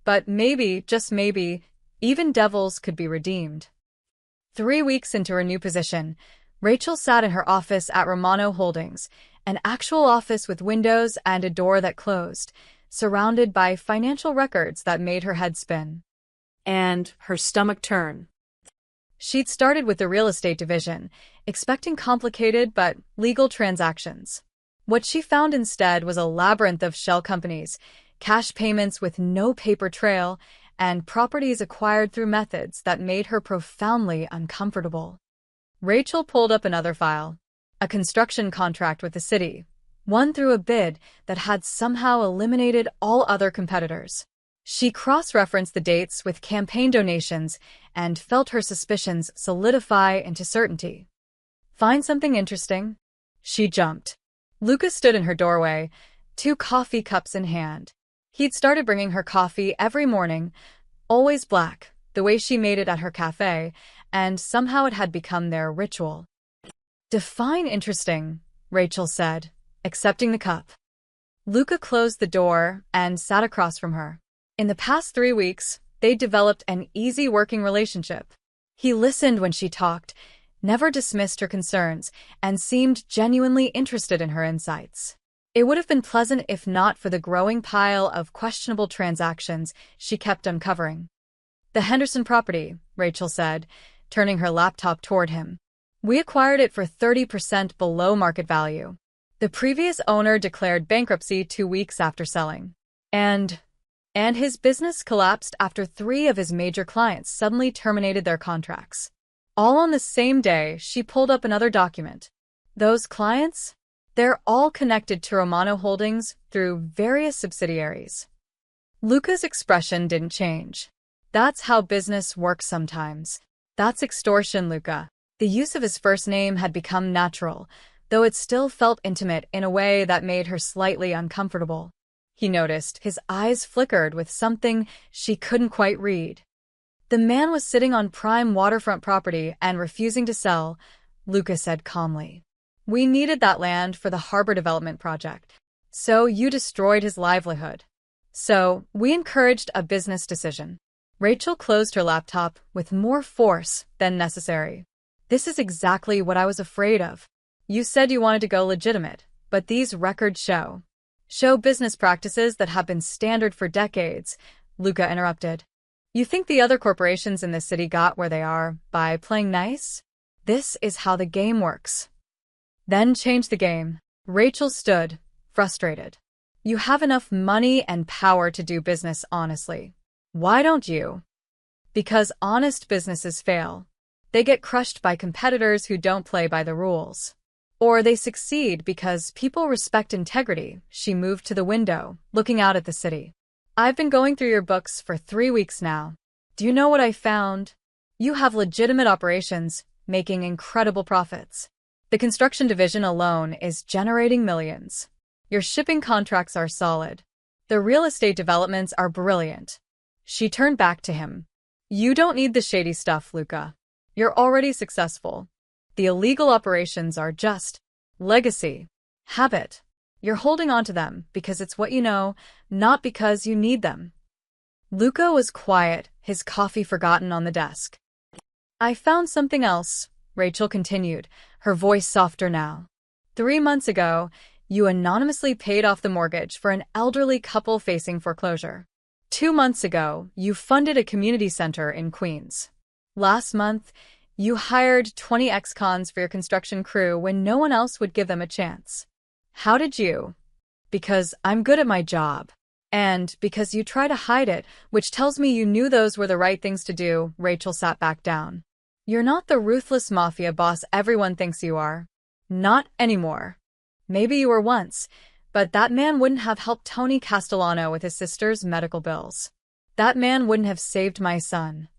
But maybe, just maybe, even devils could be redeemed. 3 weeks into her new position, Rachel sat in her office at Romano Holdings, an actual office with windows and a door that closed, surrounded by financial records that made her head spin. And her stomach turn. She'd started with the real estate division, expecting complicated but legal transactions. What she found instead was a labyrinth of shell companies, cash payments with no paper trail, and properties acquired through methods that made her profoundly uncomfortable. Rachel pulled up another file. A construction contract with the city, won through a bid that had somehow eliminated all other competitors. She cross-referenced the dates with campaign donations and felt her suspicions solidify into certainty. Find something interesting? She jumped. Luca stood in her doorway, 2 coffee cups in hand. He'd started bringing her coffee every morning, always black, the way she made it at her cafe, and somehow it had become their ritual. Define interesting, Rachel said, accepting the cup. Luca closed the door and sat across from her. In the past 3 weeks, they'd developed an easy working relationship. He listened when she talked, never dismissed her concerns, and seemed genuinely interested in her insights. It would have been pleasant if not for the growing pile of questionable transactions she kept uncovering. The Henderson property, Rachel said, turning her laptop toward him. We acquired it for 30% below market value. The previous owner declared bankruptcy 2 weeks after selling. And his business collapsed after 3 of his major clients suddenly terminated their contracts. All on the same day, she pulled up another document. Those clients? They're all connected to Romano Holdings through various subsidiaries. Luca's expression didn't change. That's how business works sometimes. That's extortion, Luca. The use of his first name had become natural, though it still felt intimate in a way that made her slightly uncomfortable. He noticed his eyes flickered with something she couldn't quite read. The man was sitting on prime waterfront property and refusing to sell, Luca said calmly. We needed that land for the harbor development project. So you destroyed his livelihood. So we encouraged a business decision. Rachel closed her laptop with more force than necessary. This is exactly what I was afraid of. You said you wanted to go legitimate, but these records show business practices that have been standard for decades, Luca interrupted. You think the other corporations in this city got where they are by playing nice? This is how the game works. Then change the game. Rachel stood, frustrated. You have enough money and power to do business honestly. Why don't you? Because honest businesses fail. They get crushed by competitors who don't play by the rules. Or they succeed because people respect integrity. She moved to the window, looking out at the city. I've been going through your books for 3 weeks now. Do you know what I found? You have legitimate operations, making incredible profits. The construction division alone is generating millions. Your shipping contracts are solid. The real estate developments are brilliant. She turned back to him. You don't need the shady stuff, Luca. You're already successful. The illegal operations are just legacy, habit. You're holding on to them because it's what you know, not because you need them. Luca was quiet, his coffee forgotten on the desk. I found something else, Rachel continued, her voice softer now. 3 months ago, you anonymously paid off the mortgage for an elderly couple facing foreclosure. 2 months ago, you funded a community center in Queens. Last month, you hired 20 ex-cons for your construction crew when no one else would give them a chance. How did you? Because I'm good at my job. And because you try to hide it, which tells me you knew those were the right things to do, Rachel sat back down. You're not the ruthless mafia boss everyone thinks you are. Not anymore. Maybe you were once, but that man wouldn't have helped Tony Castellano with his sister's medical bills. That man wouldn't have saved my son.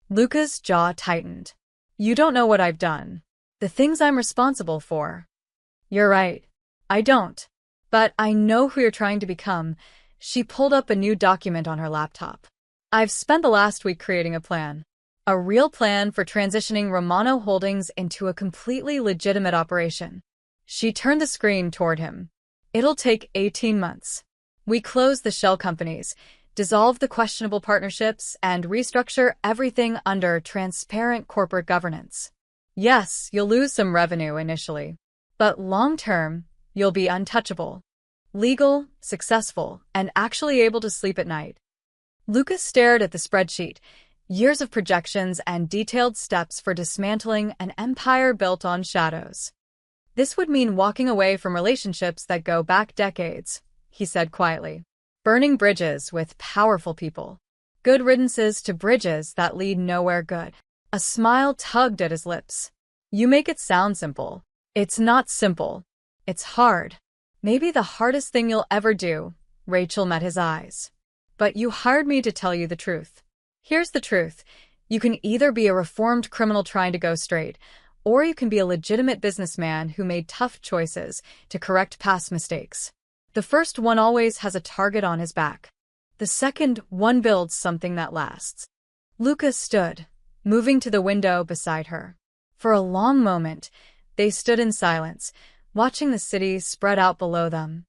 Luca's jaw tightened. You don't know what I've done. The things I'm responsible for. You're right. I don't. But I know who you're trying to become. She pulled up a new document on her laptop. I've spent the last week creating a plan. A real plan for transitioning Romano Holdings into a completely legitimate operation. She turned the screen toward him. It'll take 18 months. We close the shell companies, dissolve the questionable partnerships, and restructure everything under transparent corporate governance. Yes, you'll lose some revenue initially, but long-term, you'll be untouchable. Legal, successful, and actually able to sleep at night. Lucas stared at the spreadsheet, years of projections and detailed steps for dismantling an empire built on shadows. This would mean walking away from relationships that go back decades, he said quietly. Burning bridges with powerful people. Good riddances to bridges that lead nowhere good. A smile tugged at his lips. You make it sound simple. It's not simple. It's hard. Maybe the hardest thing you'll ever do. Rachel met his eyes. But you hired me to tell you the truth. Here's the truth. You can either be a reformed criminal trying to go straight, or you can be a legitimate businessman who made tough choices to correct past mistakes. The first one always has a target on his back. The second one builds something that lasts. Luca stood, moving to the window beside her. For a long moment, they stood in silence, watching the city spread out below them.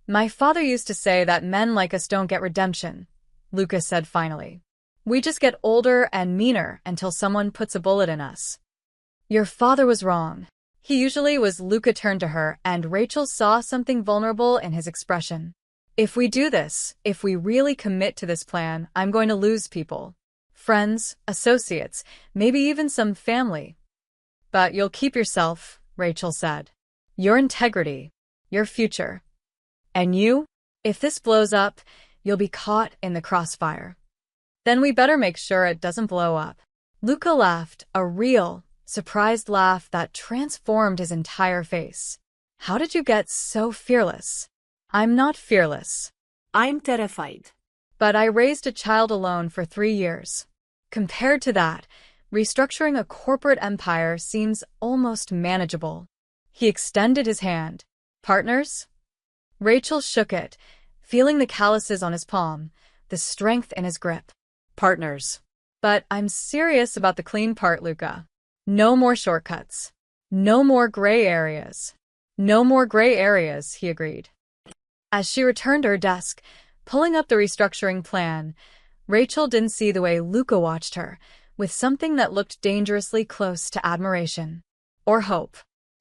My father used to say that men like us don't get redemption, Luca said finally. We just get older and meaner until someone puts a bullet in us. Your father was wrong. He usually was. Luca turned to her, and Rachel saw something vulnerable in his expression. If we do this, if we really commit to this plan, I'm going to lose people. Friends, associates, maybe even some family. But you'll keep yourself, Rachel said. Your integrity, your future. And you? If this blows up, you'll be caught in the crossfire. Then we better make sure it doesn't blow up. Luca laughed, a real, surprised laugh that transformed his entire face. How did you get so fearless? I'm not fearless. I'm terrified. But I raised a child alone for 3 years. Compared to that, restructuring a corporate empire seems almost manageable. He extended his hand. Partners? Rachel shook it, feeling the calluses on his palm, the strength in his grip. Partners. But I'm serious about the clean part, Luca. No more shortcuts. No more gray areas. No more gray areas, he agreed. As she returned to her desk, pulling up the restructuring plan, Rachel didn't see the way Luca watched her, with something that looked dangerously close to admiration. Or hope.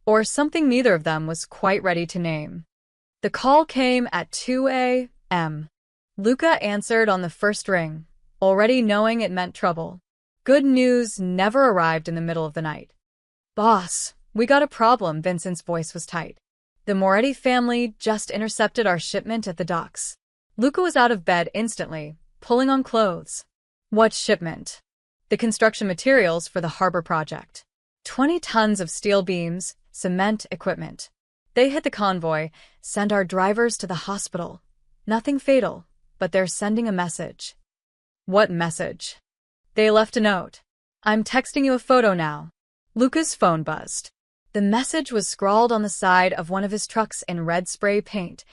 Or something neither of them was quite ready to name. The call came at 2 a.m. Luca answered on the first ring, already knowing it meant trouble. Good news never arrived in the middle of the night. Boss, we got a problem. Vincent's voice was tight. The Moretti family just intercepted our shipment at the docks. Luca was out of bed instantly, pulling on clothes. What shipment? The construction materials for the harbor project. 20 tons of steel beams, cement equipment. They hit the convoy, send our drivers to the hospital. Nothing fatal, but they're sending a message. What message? They left a note. I'm texting you a photo now. Luca's phone buzzed. The message was scrawled on the side of one of his trucks in red spray paint.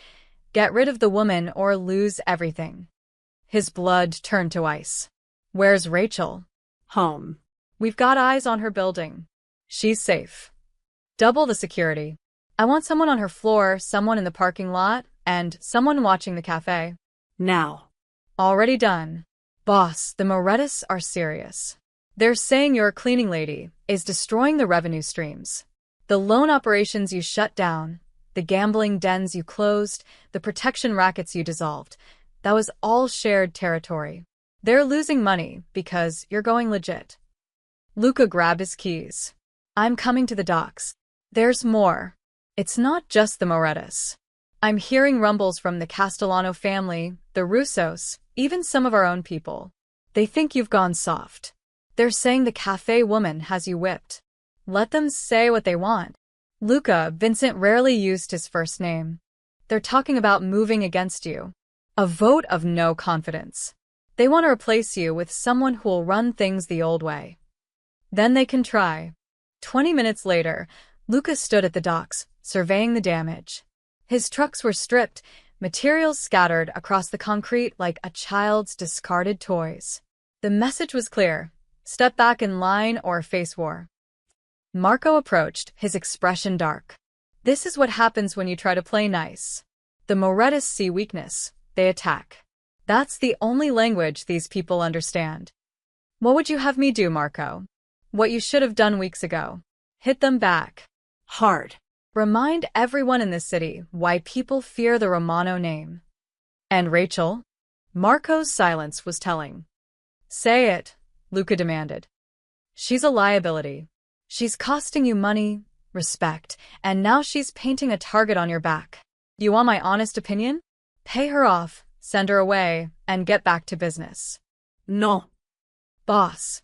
Get rid of the woman or lose everything. His blood turned to ice. Where's Rachel? Home. We've got eyes on her building. She's safe. Double the security. I want someone on her floor, someone in the parking lot, and someone watching the cafe. Now. Already done. Boss, the Morettis are serious. They're saying your cleaning lady is destroying the revenue streams. The loan operations you shut down, the gambling dens you closed, the protection rackets you dissolved. That was all shared territory. They're losing money because you're going legit. Luca grabbed his keys. I'm coming to the docks. There's more. It's not just the Morettis. I'm hearing rumbles from the Castellano family, the Russos, even some of our own people. They think you've gone soft. They're saying the cafe woman has you whipped. Let them say what they want. Luca, Vincent rarely used his first name. They're talking about moving against you. A vote of no confidence. They want to replace you with someone who'll run things the old way. Then they can try. 20 minutes later, Luca stood at the docks, surveying the damage. His trucks were stripped, materials scattered across the concrete like a child's discarded toys. The message was clear. Step back in line or face war. Marco approached, his expression dark. This is what happens when you try to play nice. The Morettis see weakness. They attack. That's the only language these people understand. What would you have me do, Marco? What you should have done weeks ago. Hit them back. Hard. Remind everyone in this city why people fear the Romano name. And Rachel? Marco's silence was telling. Say it, Luca demanded. She's a liability. She's costing you money, respect, and now she's painting a target on your back. You want my honest opinion? Pay her off, send her away, and get back to business. No. Boss.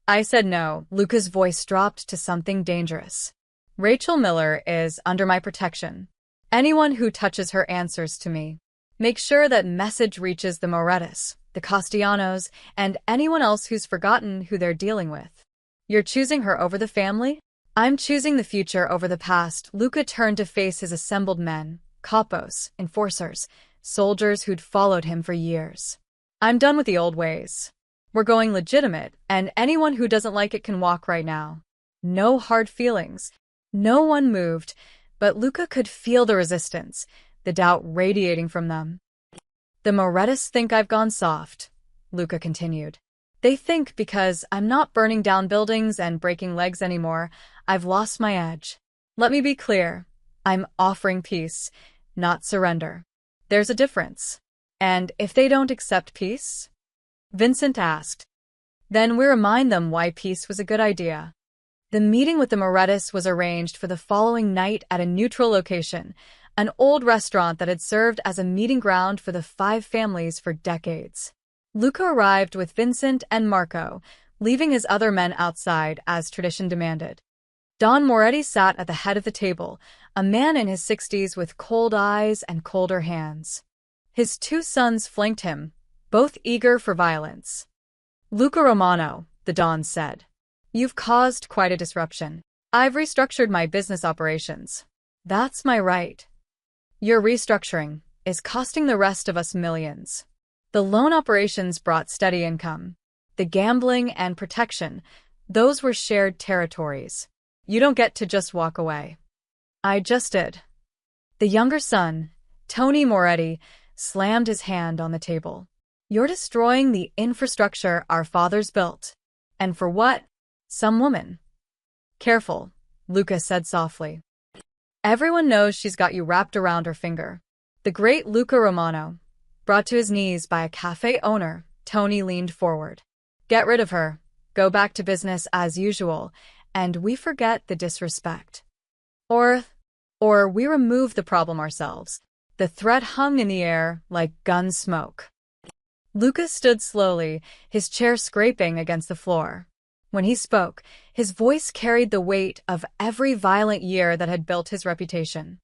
I said no. Luca's voice dropped to something dangerous. Rachel Miller is under my protection. Anyone who touches her answers to me. Make sure that message reaches the Morettas, the Castellanos, and anyone else who's forgotten who they're dealing with. You're choosing her over the family? I'm choosing the future over the past. Luca turned to face his assembled men, capos, enforcers, soldiers who'd followed him for years. I'm done with the old ways. We're going legitimate, and anyone who doesn't like it can walk right now. No hard feelings. No one moved, but Luca could feel the resistance, the doubt radiating from them. The Morettas think I've gone soft, Luca continued. They think because I'm not burning down buildings and breaking legs anymore, I've lost my edge. Let me be clear. I'm offering peace, not surrender. There's a difference. And if they don't accept peace? Vincent asked. Then we remind them why peace was a good idea. The meeting with the Morettas was arranged for the following night at a neutral location, an old restaurant that had served as a meeting ground for the 5 families for decades. Luca arrived with Vincent and Marco, leaving his other men outside as tradition demanded. Don Moretti sat at the head of the table, a man in his 60s with cold eyes and colder hands. His 2 sons flanked him, both eager for violence. Luca Romano, the Don said. You've caused quite a disruption. I've restructured my business operations. That's my right. Your restructuring is costing the rest of us millions. The loan operations brought steady income. The gambling and protection, those were shared territories. You don't get to just walk away. I just did. The younger son, Tony Moretti, slammed his hand on the table. You're destroying the infrastructure our fathers built. And for what? Some woman. Careful, Luca said softly. Everyone knows she's got you wrapped around her finger. The great Luca Romano, brought to his knees by a cafe owner, Tony leaned forward. Get rid of her, go back to business as usual, and we forget the disrespect. Or we remove the problem ourselves. The threat hung in the air like gun smoke. Luca stood slowly, his chair scraping against the floor. When he spoke, his voice carried the weight of every violent year that had built his reputation.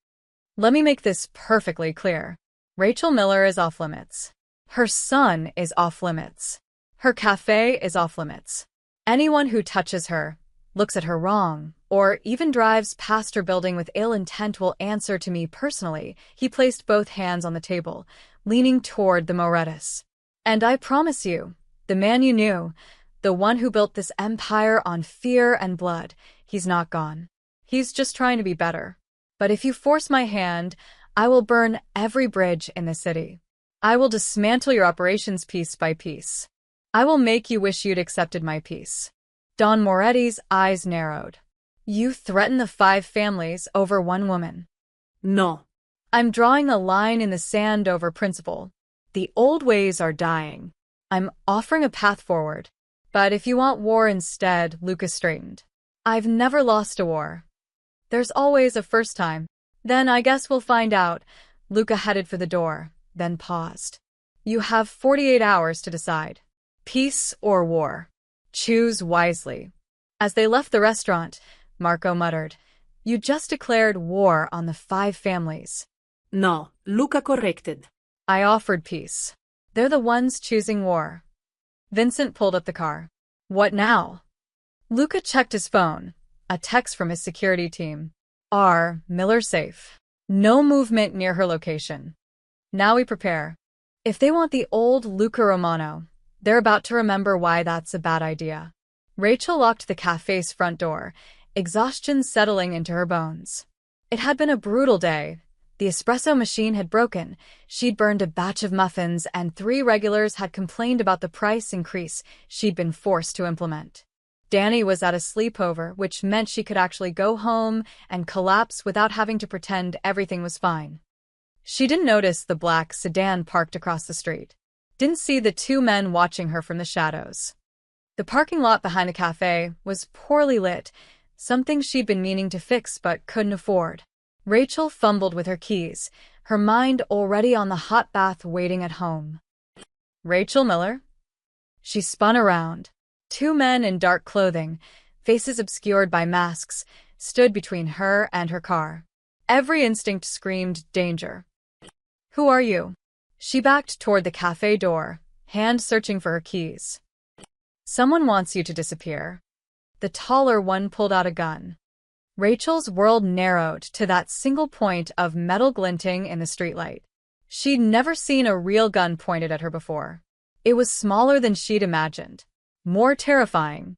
Let me make this perfectly clear. Rachel Miller is off limits. Her son is off limits. Her cafe is off limits. Anyone who touches her, looks at her wrong, or even drives past her building with ill intent will answer to me personally. He placed both hands on the table, leaning toward the Morettas. And I promise you, the man you knew, the one who built this empire on fear and blood, he's not gone. He's just trying to be better. But if you force my hand, I will burn every bridge in the city. I will dismantle your operations piece by piece. I will make you wish you'd accepted my peace. Don Moretti's eyes narrowed. You threaten the 5 families over one woman. No. I'm drawing a line in the sand over principle. The old ways are dying. I'm offering a path forward. But if you want war instead, Luca straightened. I've never lost a war. There's always a first time. Then I guess we'll find out. Luca headed for the door, then paused. You have 48 hours to decide. Peace or war. Choose wisely. As they left the restaurant, Marco muttered, You just declared war on the 5 families. No, Luca corrected. I offered peace. They're the ones choosing war. Vincent pulled up the car. What now? Luca checked his phone. A text from his security team. R. Miller safe. No movement near her location. Now we prepare. If they want the old Luca Romano, they're about to remember why that's a bad idea. Rachel locked the cafe's front door, exhaustion settling into her bones. It had been a brutal day. The espresso machine had broken, she'd burned a batch of muffins, and 3 regulars had complained about the price increase she'd been forced to implement. Danny was at a sleepover, which meant she could actually go home and collapse without having to pretend everything was fine. She didn't notice the black sedan parked across the street. Didn't see the 2 men watching her from the shadows. The parking lot behind the cafe was poorly lit, something she'd been meaning to fix but couldn't afford. Rachel fumbled with her keys, her mind already on the hot bath waiting at home. Rachel Miller? She spun around. 2 men in dark clothing, faces obscured by masks, stood between her and her car. Every instinct screamed danger. Who are you? She backed toward the cafe door, hand searching for her keys. Someone wants you to disappear. The taller one pulled out a gun. Rachel's world narrowed to that single point of metal glinting in the streetlight. She'd never seen a real gun pointed at her before. It was smaller than she'd imagined. More terrifying.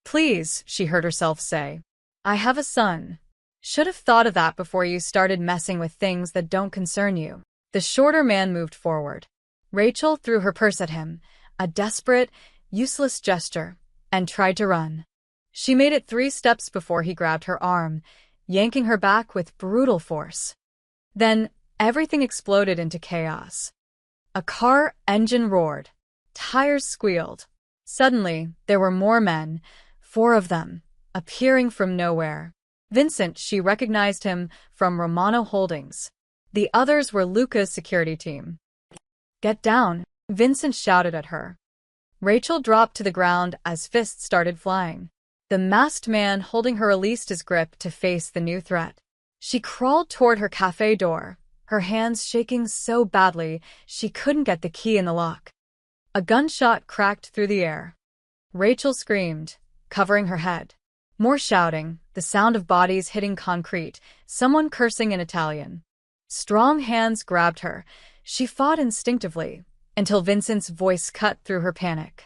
Please, she heard herself say. I have a son. Should have thought of that before you started messing with things that don't concern you. The shorter man moved forward. Rachel threw her purse at him, a desperate, useless gesture, and tried to run. She made it 3 steps before he grabbed her arm, yanking her back with brutal force. Then, everything exploded into chaos. A car engine roared. Tires squealed. Suddenly, there were more men, 4 of them, appearing from nowhere. Vincent, she recognized him from Romano Holdings. The others were Luca's security team. Get down, Vincent shouted at her. Rachel dropped to the ground as fists started flying. The masked man holding her released his grip to face the new threat. She crawled toward her cafe door, her hands shaking so badly she couldn't get the key in the lock. A gunshot cracked through the air. Rachel screamed, covering her head. More shouting, the sound of bodies hitting concrete, someone cursing in Italian. Strong hands grabbed her. She fought instinctively, until Vincent's voice cut through her panic.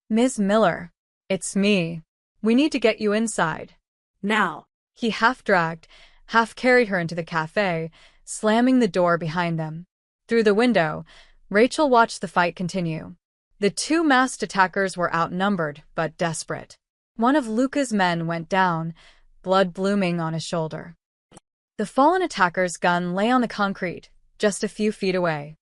Ms. Miller, it's me. We need to get you inside. Now. He half-dragged, half-carried her into the cafe, slamming the door behind them. Through the window, Rachel watched the fight continue. The 2 masked attackers were outnumbered, but desperate. One of Luca's men went down, blood blooming on his shoulder. The fallen attacker's gun lay on the concrete, just a few feet away.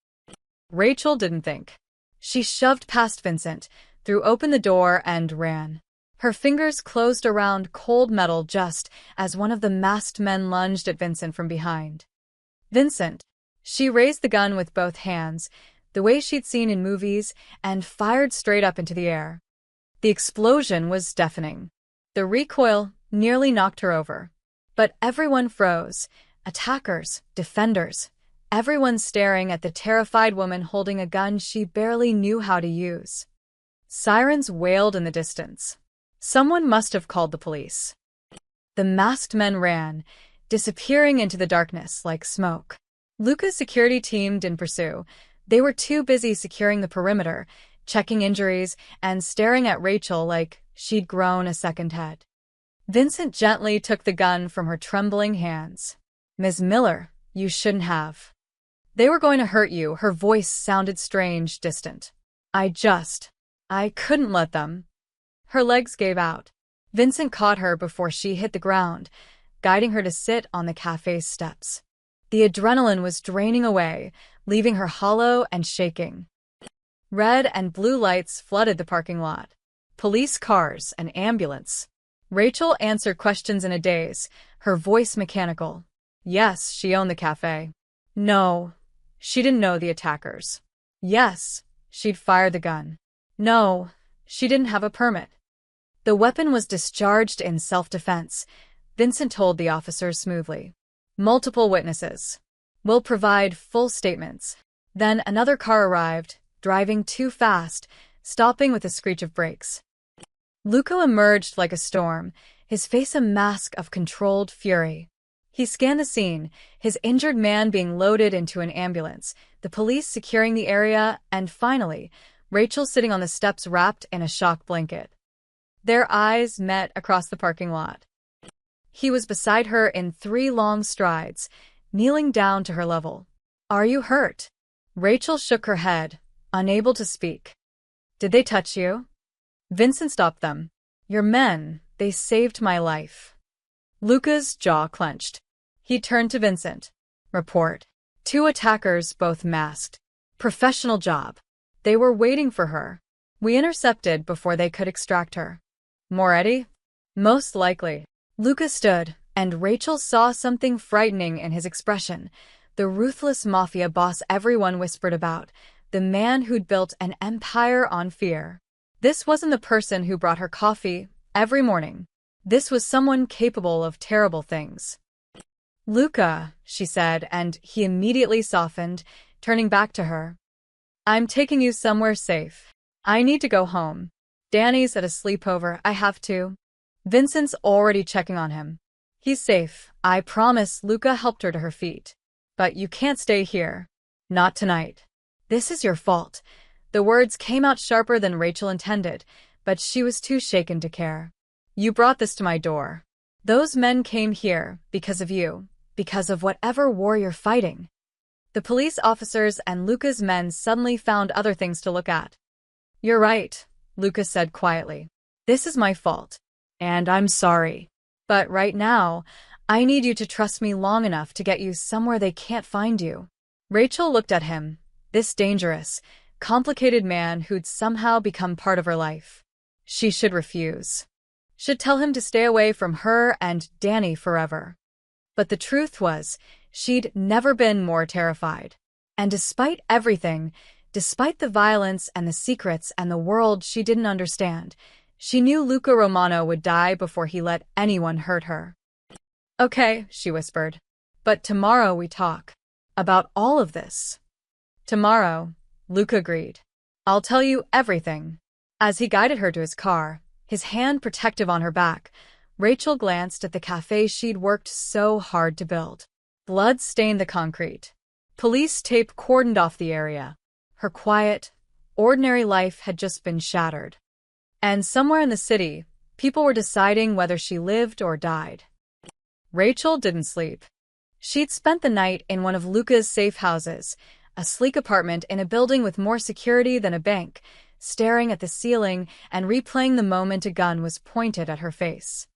Rachel didn't think. She shoved past Vincent, threw open the door, and ran. Her fingers closed around cold metal just as one of the masked men lunged at Vincent from behind. Vincent. She raised the gun with both hands, the way she'd seen in movies, and fired straight up into the air. The explosion was deafening. The recoil nearly knocked her over. But everyone froze. Attackers, defenders, everyone staring at the terrified woman holding a gun she barely knew how to use. Sirens wailed in the distance. Someone must have called the police. The masked men ran, disappearing into the darkness like smoke. Luca's security team didn't pursue. They were too busy securing the perimeter, checking injuries, and staring at Rachel like she'd grown a second head. Vincent gently took the gun from her trembling hands. Ms. Miller, you shouldn't have. They were going to hurt you. Her voice sounded strange, distant. I couldn't let them. Her legs gave out. Vincent caught her before she hit the ground, guiding her to sit on the cafe's steps. The adrenaline was draining away, leaving her hollow and shaking. Red and blue lights flooded the parking lot. Police cars, an ambulance. Rachel answered questions in a daze, her voice mechanical. Yes, she owned the cafe. No, she didn't know the attackers. Yes, she'd fired the gun. No, she didn't have a permit. The weapon was discharged in self-defense, Vincent told the officers smoothly. Multiple witnesses. We'll provide full statements. Then another car arrived, driving too fast, stopping with a screech of brakes. Luca emerged like a storm, his face a mask of controlled fury. He scanned the scene, his injured man being loaded into an ambulance, the police securing the area, and finally, Rachel sitting on the steps wrapped in a shock blanket. Their eyes met across the parking lot. He was beside her in 3 long strides, kneeling down to her level. Are you hurt? Rachel shook her head, unable to speak. Did they touch you? Vincent stopped them. Your men, they saved my life. Luca's jaw clenched. He turned to Vincent. Report. 2 attackers, both masked. Professional job. They were waiting for her. We intercepted before they could extract her. Moretti? Most likely. Luca stood, and Rachel saw something frightening in his expression. The ruthless Mafia boss everyone whispered about. The man who'd built an empire on fear. This wasn't the person who brought her coffee every morning. This was someone capable of terrible things. Luca, she said, and he immediately softened, turning back to her. I'm taking you somewhere safe. I need to go home. Danny's at a sleepover, I have to. Vincent's already checking on him. He's safe, I promise. Luca helped her to her feet. But you can't stay here. Not tonight. This is your fault. The words came out sharper than Rachel intended, but she was too shaken to care. You brought this to my door. Those men came here because of you, because of whatever war you're fighting. The police officers and Luca's men suddenly found other things to look at. You're right, Luca said quietly. This is my fault. And I'm sorry. But right now, I need you to trust me long enough to get you somewhere they can't find you. Rachel looked at him, this dangerous, complicated man who'd somehow become part of her life. She should refuse. Should tell him to stay away from her and Danny forever. But the truth was, she'd never been more terrified. And despite everything, despite the violence and the secrets and the world she didn't understand, she knew Luca Romano would die before he let anyone hurt her. Okay, she whispered. But tomorrow we talk. About all of this. Tomorrow, Luca agreed. I'll tell you everything. As he guided her to his car, his hand protective on her back, Rachel glanced at the cafe she'd worked so hard to build. Blood stained the concrete. Police tape cordoned off the area. Her quiet, ordinary life had just been shattered. And somewhere in the city, people were deciding whether she lived or died. Rachel didn't sleep. She'd spent the night in one of Luca's safe houses, a sleek apartment in a building with more security than a bank, staring at the ceiling and replaying the moment a gun was pointed at her face.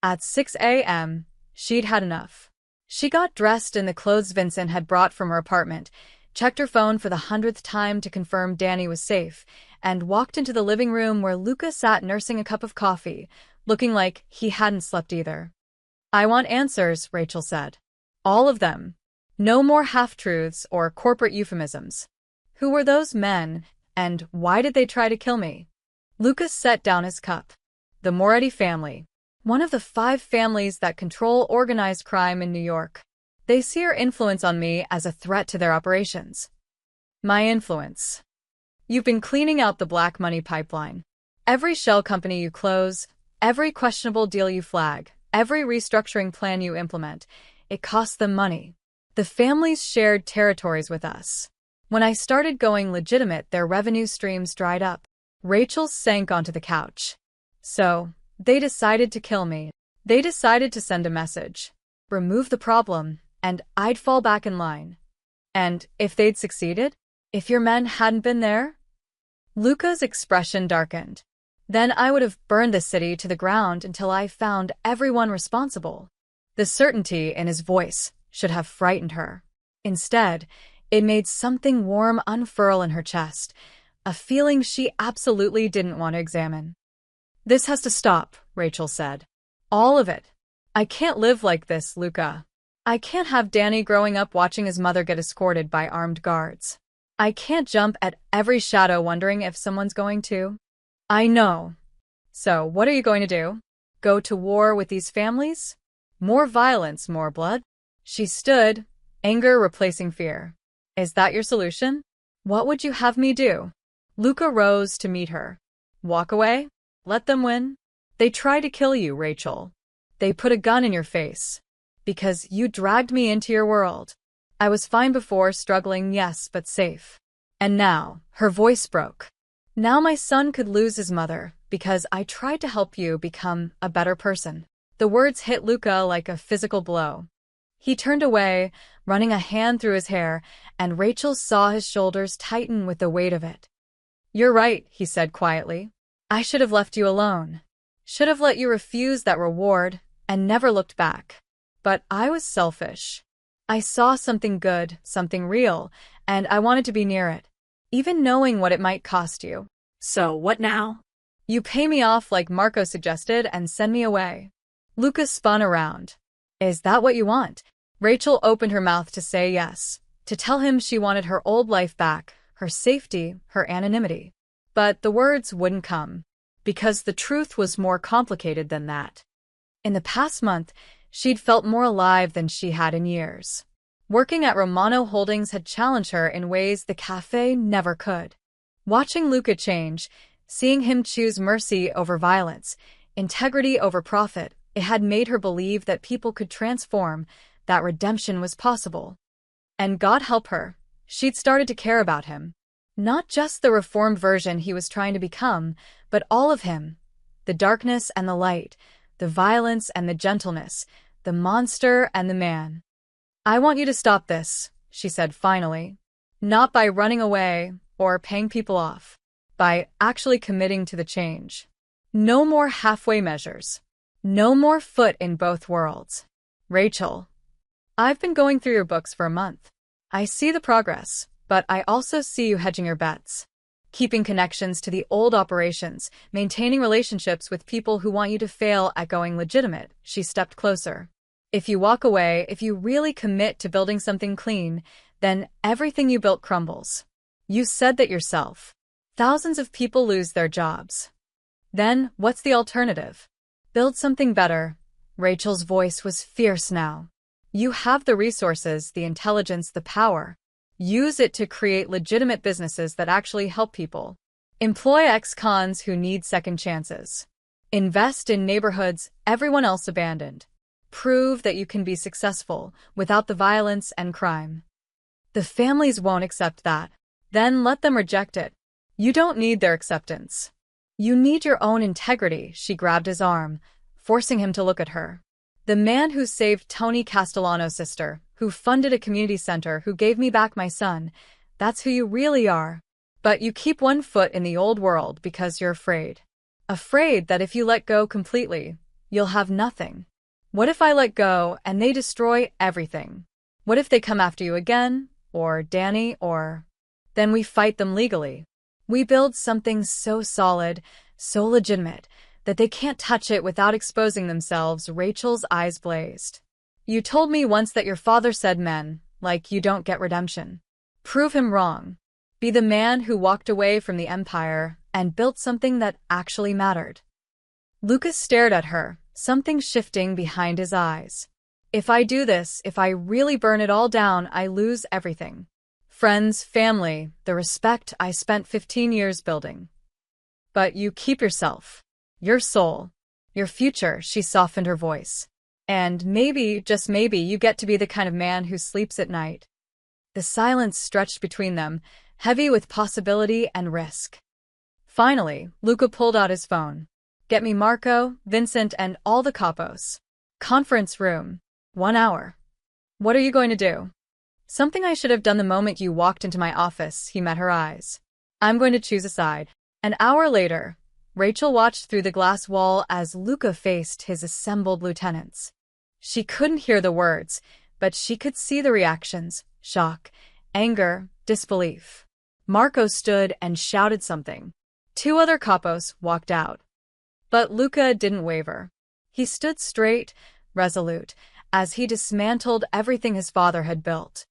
At 6 a.m., she'd had enough. She got dressed in the clothes Vincent had brought from her apartment, checked her phone for the 100th time to confirm Danny was safe, and walked into the living room where Luca sat nursing a cup of coffee, looking like he hadn't slept either. I want answers, Rachel said. All of them. No more half-truths or corporate euphemisms. Who were those men, and why did they try to kill me? Lucas set down his cup. The Moretti family. One of the 5 families that control organized crime in New York. They see your influence on me as a threat to their operations. My influence. You've been cleaning out the black money pipeline. Every shell company you close, every questionable deal you flag, every restructuring plan you implement, it costs them money. The families shared territories with us. When I started going legitimate, their revenue streams dried up. Rachel sank onto the couch. So, they decided to kill me. They decided to send a message. Remove the problem, and I'd fall back in line. And if they'd succeeded? If your men hadn't been there? Luca's expression darkened. Then I would have burned the city to the ground until I found everyone responsible. The certainty in his voice should have frightened her. Instead, it made something warm unfurl in her chest, a feeling she absolutely didn't want to examine. This has to stop, Rachel said. All of it. I can't live like this, Luca. I can't have Danny growing up watching his mother get escorted by armed guards. I can't jump at every shadow wondering if someone's going to. I know. So, what are you going to do? Go to war with these families? More violence, more blood? She stood, anger replacing fear. Is that your solution? What would you have me do? Luca rose to meet her. Walk away? Let them win? They tried to kill you, Rachel. They put a gun in your face. Because you dragged me into your world. I was fine before, struggling, yes, but safe. And now, her voice broke. Now my son could lose his mother, because I tried to help you become a better person. The words hit Luca like a physical blow. He turned away, running a hand through his hair, and Rachel saw his shoulders tighten with the weight of it. You're right, he said quietly. I should have left you alone. Should have let you refuse that reward, and never looked back. But I was selfish. I saw something good, something real, and I wanted to be near it, even knowing what it might cost you. So, what now? You pay me off like Marco suggested and send me away. Lucas spun around. Is that what you want? Rachel opened her mouth to say yes, to tell him she wanted her old life back, her safety, her anonymity. But the words wouldn't come, because the truth was more complicated than that. In the past month, she'd felt more alive than she had in years. Working at Romano Holdings had challenged her in ways the cafe never could. Watching Luca change, seeing him choose mercy over violence, integrity over profit, it had made her believe that people could transform, that redemption was possible. And God help her, she'd started to care about him. Not just the reformed version he was trying to become, but all of him. The darkness and the light, the violence and the gentleness, the monster and the man. I want you to stop this, she said finally. Not by running away or paying people off. By actually committing to the change. No more halfway measures. No more foot in both worlds. Rachel, I've been going through your books for a month. I see the progress, but I also see you hedging your bets. Keeping connections to the old operations, maintaining relationships with people who want you to fail at going legitimate. She stepped closer. If you walk away, if you really commit to building something clean, then everything you built crumbles. You said that yourself. Thousands of people lose their jobs. Then, what's the alternative? Build something better. Rachel's voice was fierce now. You have the resources, the intelligence, the power. Use it to create legitimate businesses that actually help people. Employ ex-cons who need second chances. Invest in neighborhoods everyone else abandoned. Prove that you can be successful without the violence and crime. The families won't accept that. Then let them reject it. You don't need their acceptance. You need your own integrity. She grabbed his arm, forcing him to look at her. The man who saved Tony Castellano's sister, who funded a community center, who gave me back my son, that's who you really are. But you keep one foot in the old world because you're afraid. Afraid that if you let go completely, you'll have nothing. What if I let go and they destroy everything? What if they come after you again? Or Danny, or... Then we fight them legally. We build something so solid, so legitimate, that they can't touch it without exposing themselves. Rachel's eyes blazed. You told me once that your father said men, like you, don't get redemption. Prove him wrong. Be the man who walked away from the empire and built something that actually mattered. Lucas stared at her, something shifting behind his eyes. If I do this, if I really burn it all down, I lose everything. Friends, family, the respect I spent 15 years building. But you keep yourself, your soul, your future. She softened her voice. And maybe, just maybe, you get to be the kind of man who sleeps at night. The silence stretched between them, heavy with possibility and risk. Finally, Luca pulled out his phone. Get me Marco, Vincent, and all the capos. Conference room. 1 hour. What are you going to do? Something I should have done the moment you walked into my office. He met her eyes. I'm going to choose a side. An hour later, Rachel watched through the glass wall as Luca faced his assembled lieutenants. She couldn't hear the words, but she could see the reactions: shock, anger, disbelief. Marco stood and shouted something. 2 other capos walked out. But Luca didn't waver. He stood straight, resolute, as he dismantled everything his father had built.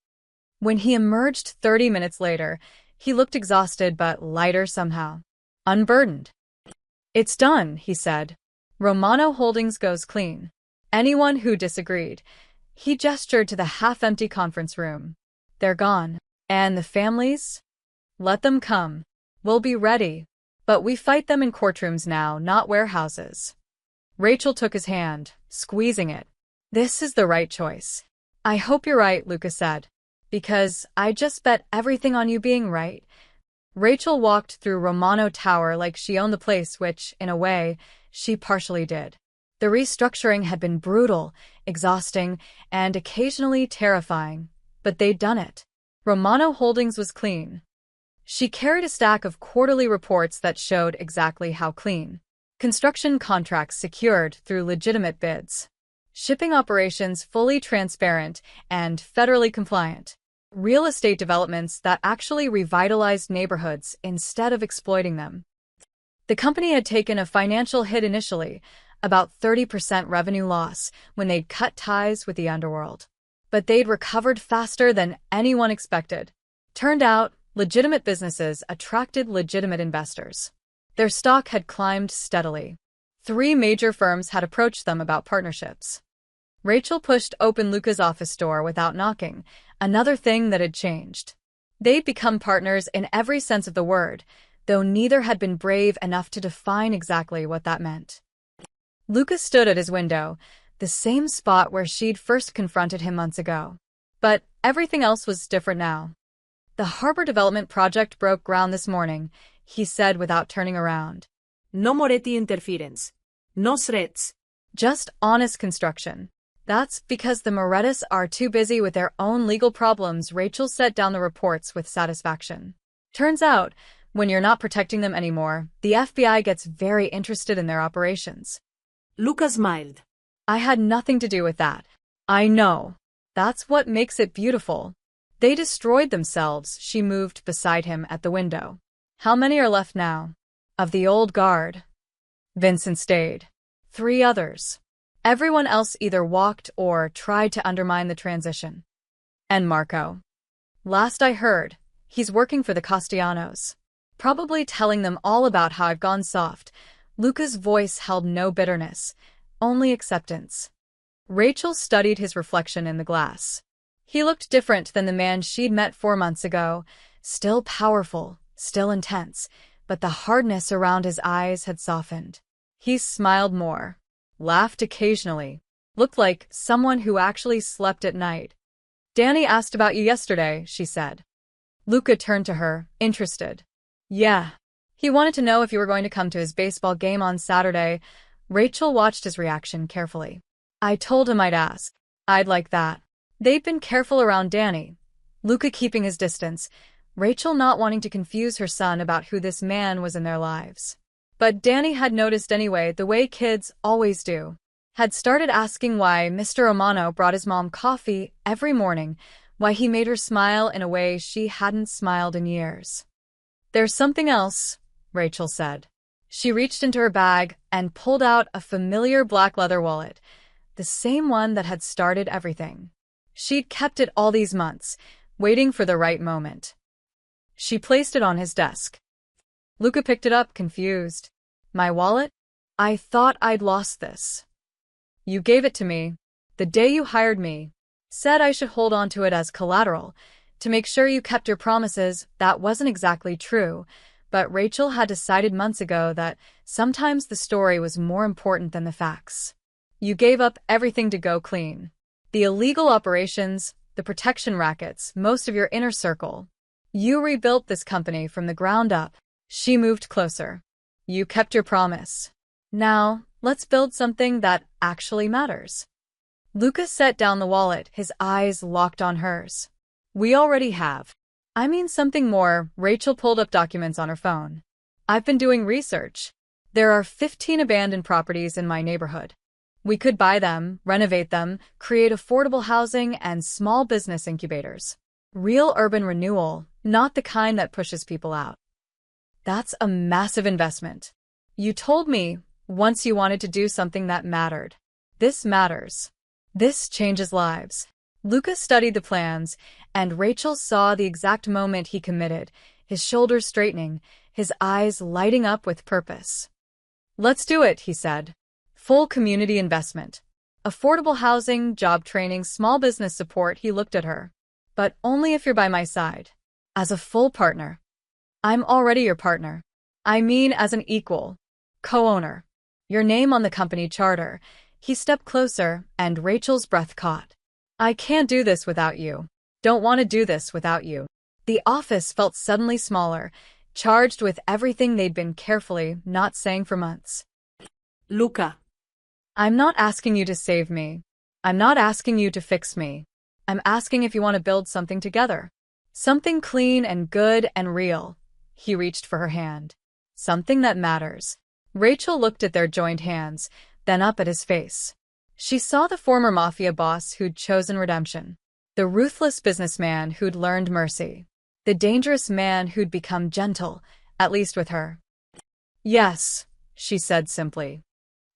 When he emerged 30 minutes later, he looked exhausted but lighter somehow. Unburdened. It's done, he said. Romano Holdings goes clean. Anyone who disagreed. He gestured to the half-empty conference room. They're gone. And the families? Let them come. We'll be ready. But we fight them in courtrooms now, not warehouses. Rachel took his hand, squeezing it. This is the right choice. I hope you're right, Luca said. Because I just bet everything on you being right. Rachel walked through Romano Tower like she owned the place, which, in a way, she partially did. The restructuring had been brutal, exhausting, and occasionally terrifying, but they'd done it. Romano Holdings was clean. She carried a stack of quarterly reports that showed exactly how clean. Construction contracts secured through legitimate bids. Shipping operations fully transparent and federally compliant. Real estate developments that actually revitalized neighborhoods instead of exploiting them. The company had taken a financial hit initially, about 30% revenue loss, when they'd cut ties with the underworld. But they'd recovered faster than anyone expected. Turned out, legitimate businesses attracted legitimate investors. Their stock had climbed steadily. 3 major firms had approached them about partnerships. Rachel pushed open Luca's office door without knocking, another thing that had changed. They'd become partners in every sense of the word, though neither had been brave enough to define exactly what that meant. Luca stood at his window, the same spot where she'd first confronted him months ago. But everything else was different now. The harbor development project broke ground this morning, he said without turning around. No Moretti interference. No threats. Just honest construction. That's because the Morettis are too busy with their own legal problems. Rachel set down the reports with satisfaction. Turns out, when you're not protecting them anymore, the FBI gets very interested in their operations. Luca smiled. I had nothing to do with that. I know. That's what makes it beautiful. They destroyed themselves. She moved beside him at the window. How many are left now? Of the old guard. Vincent stayed. 3 others. Everyone else either walked or tried to undermine the transition. And Marco. Last I heard, he's working for the Castellanos. Probably telling them all about how I've gone soft. Luca's voice held no bitterness, only acceptance. Rachel studied his reflection in the glass. He looked different than the man she'd met 4 months ago, still powerful, still intense, but the hardness around his eyes had softened. He smiled more, laughed occasionally, looked like someone who actually slept at night. Danny asked about you yesterday, she said. Luca turned to her, interested. Yeah. He wanted to know if you were going to come to his baseball game on Saturday. Rachel watched his reaction carefully. I told him I'd ask. I'd like that. They'd been careful around Danny, Luca keeping his distance, Rachel not wanting to confuse her son about who this man was in their lives. But Danny had noticed anyway, the way kids always do. Had started asking why Mr. Romano brought his mom coffee every morning, why he made her smile in a way she hadn't smiled in years. There's something else, Rachel said. She reached into her bag and pulled out a familiar black leather wallet, the same one that had started everything. She'd kept it all these months, waiting for the right moment. She placed it on his desk. Luca picked it up, confused. My wallet? I thought I'd lost this. You gave it to me, the day you hired me. Said I should hold on to it as collateral, to make sure you kept your promises. That wasn't exactly true, but Rachel had decided months ago that sometimes the story was more important than the facts. You gave up everything to go clean. The illegal operations, the protection rackets, most of your inner circle. You rebuilt this company from the ground up. She moved closer. You kept your promise. Now, let's build something that actually matters. Luca set down the wallet, his eyes locked on hers. We already have. I mean something more. Rachel pulled up documents on her phone. I've been doing research. There are 15 abandoned properties in my neighborhood. We could buy them, renovate them, create affordable housing and small business incubators. Real urban renewal, not the kind that pushes people out. That's a massive investment. You told me once you wanted to do something that mattered. This matters. This changes lives. Luca studied the plans, and Rachel saw the exact moment he committed, his shoulders straightening, his eyes lighting up with purpose. Let's do it, he said. Full community investment. Affordable housing, job training, small business support. He looked at her. But only if you're by my side. As a full partner. I'm already your partner. I mean as an equal. Co-owner. Your name on the company charter. He stepped closer, and Rachel's breath caught. I can't do this without you. Don't want to do this without you. The office felt suddenly smaller, charged with everything they'd been carefully not saying for months. Luca. I'm not asking you to save me. I'm not asking you to fix me. I'm asking if you want to build something together. Something clean and good and real. He reached for her hand. Something that matters. Rachel looked at their joined hands, then up at his face. She saw the former Mafia boss who'd chosen redemption. The ruthless businessman who'd learned mercy. The dangerous man who'd become gentle, at least with her. Yes, she said simply.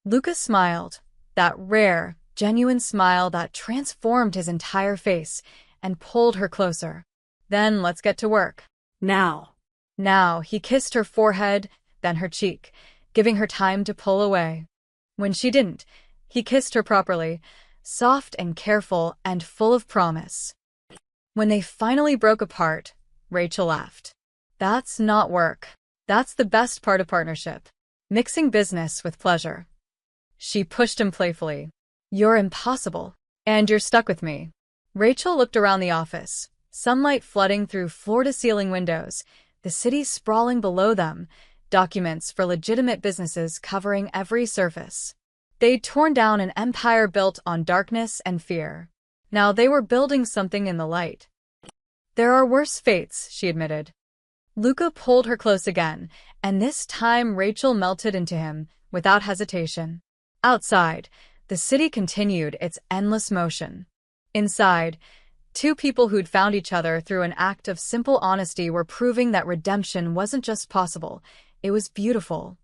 Luca smiled, that rare, genuine smile that transformed his entire face, and pulled her closer. Then let's get to work. Now. Now, he kissed her forehead, then her cheek, giving her time to pull away. When she didn't, he kissed her properly, soft and careful and full of promise. When they finally broke apart, Rachel laughed. That's not work. That's the best part of partnership. Mixing business with pleasure. She pushed him playfully. You're impossible. And you're stuck with me. Rachel looked around the office, sunlight flooding through floor-to-ceiling windows, the city sprawling below them, documents for legitimate businesses covering every surface. They'd torn down an empire built on darkness and fear. Now they were building something in the light. There are worse fates, she admitted. Luca pulled her close again, and this time Rachel melted into him, without hesitation. Outside, the city continued its endless motion. Inside, two people who'd found each other through an act of simple honesty were proving that redemption wasn't just possible, it was beautiful.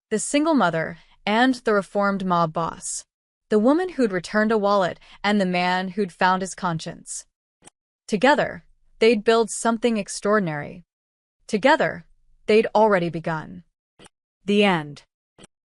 The single mother and the reformed mob boss. The woman who'd returned a wallet and the man who'd found his conscience. Together, they'd build something extraordinary. Together, they'd already begun. The end.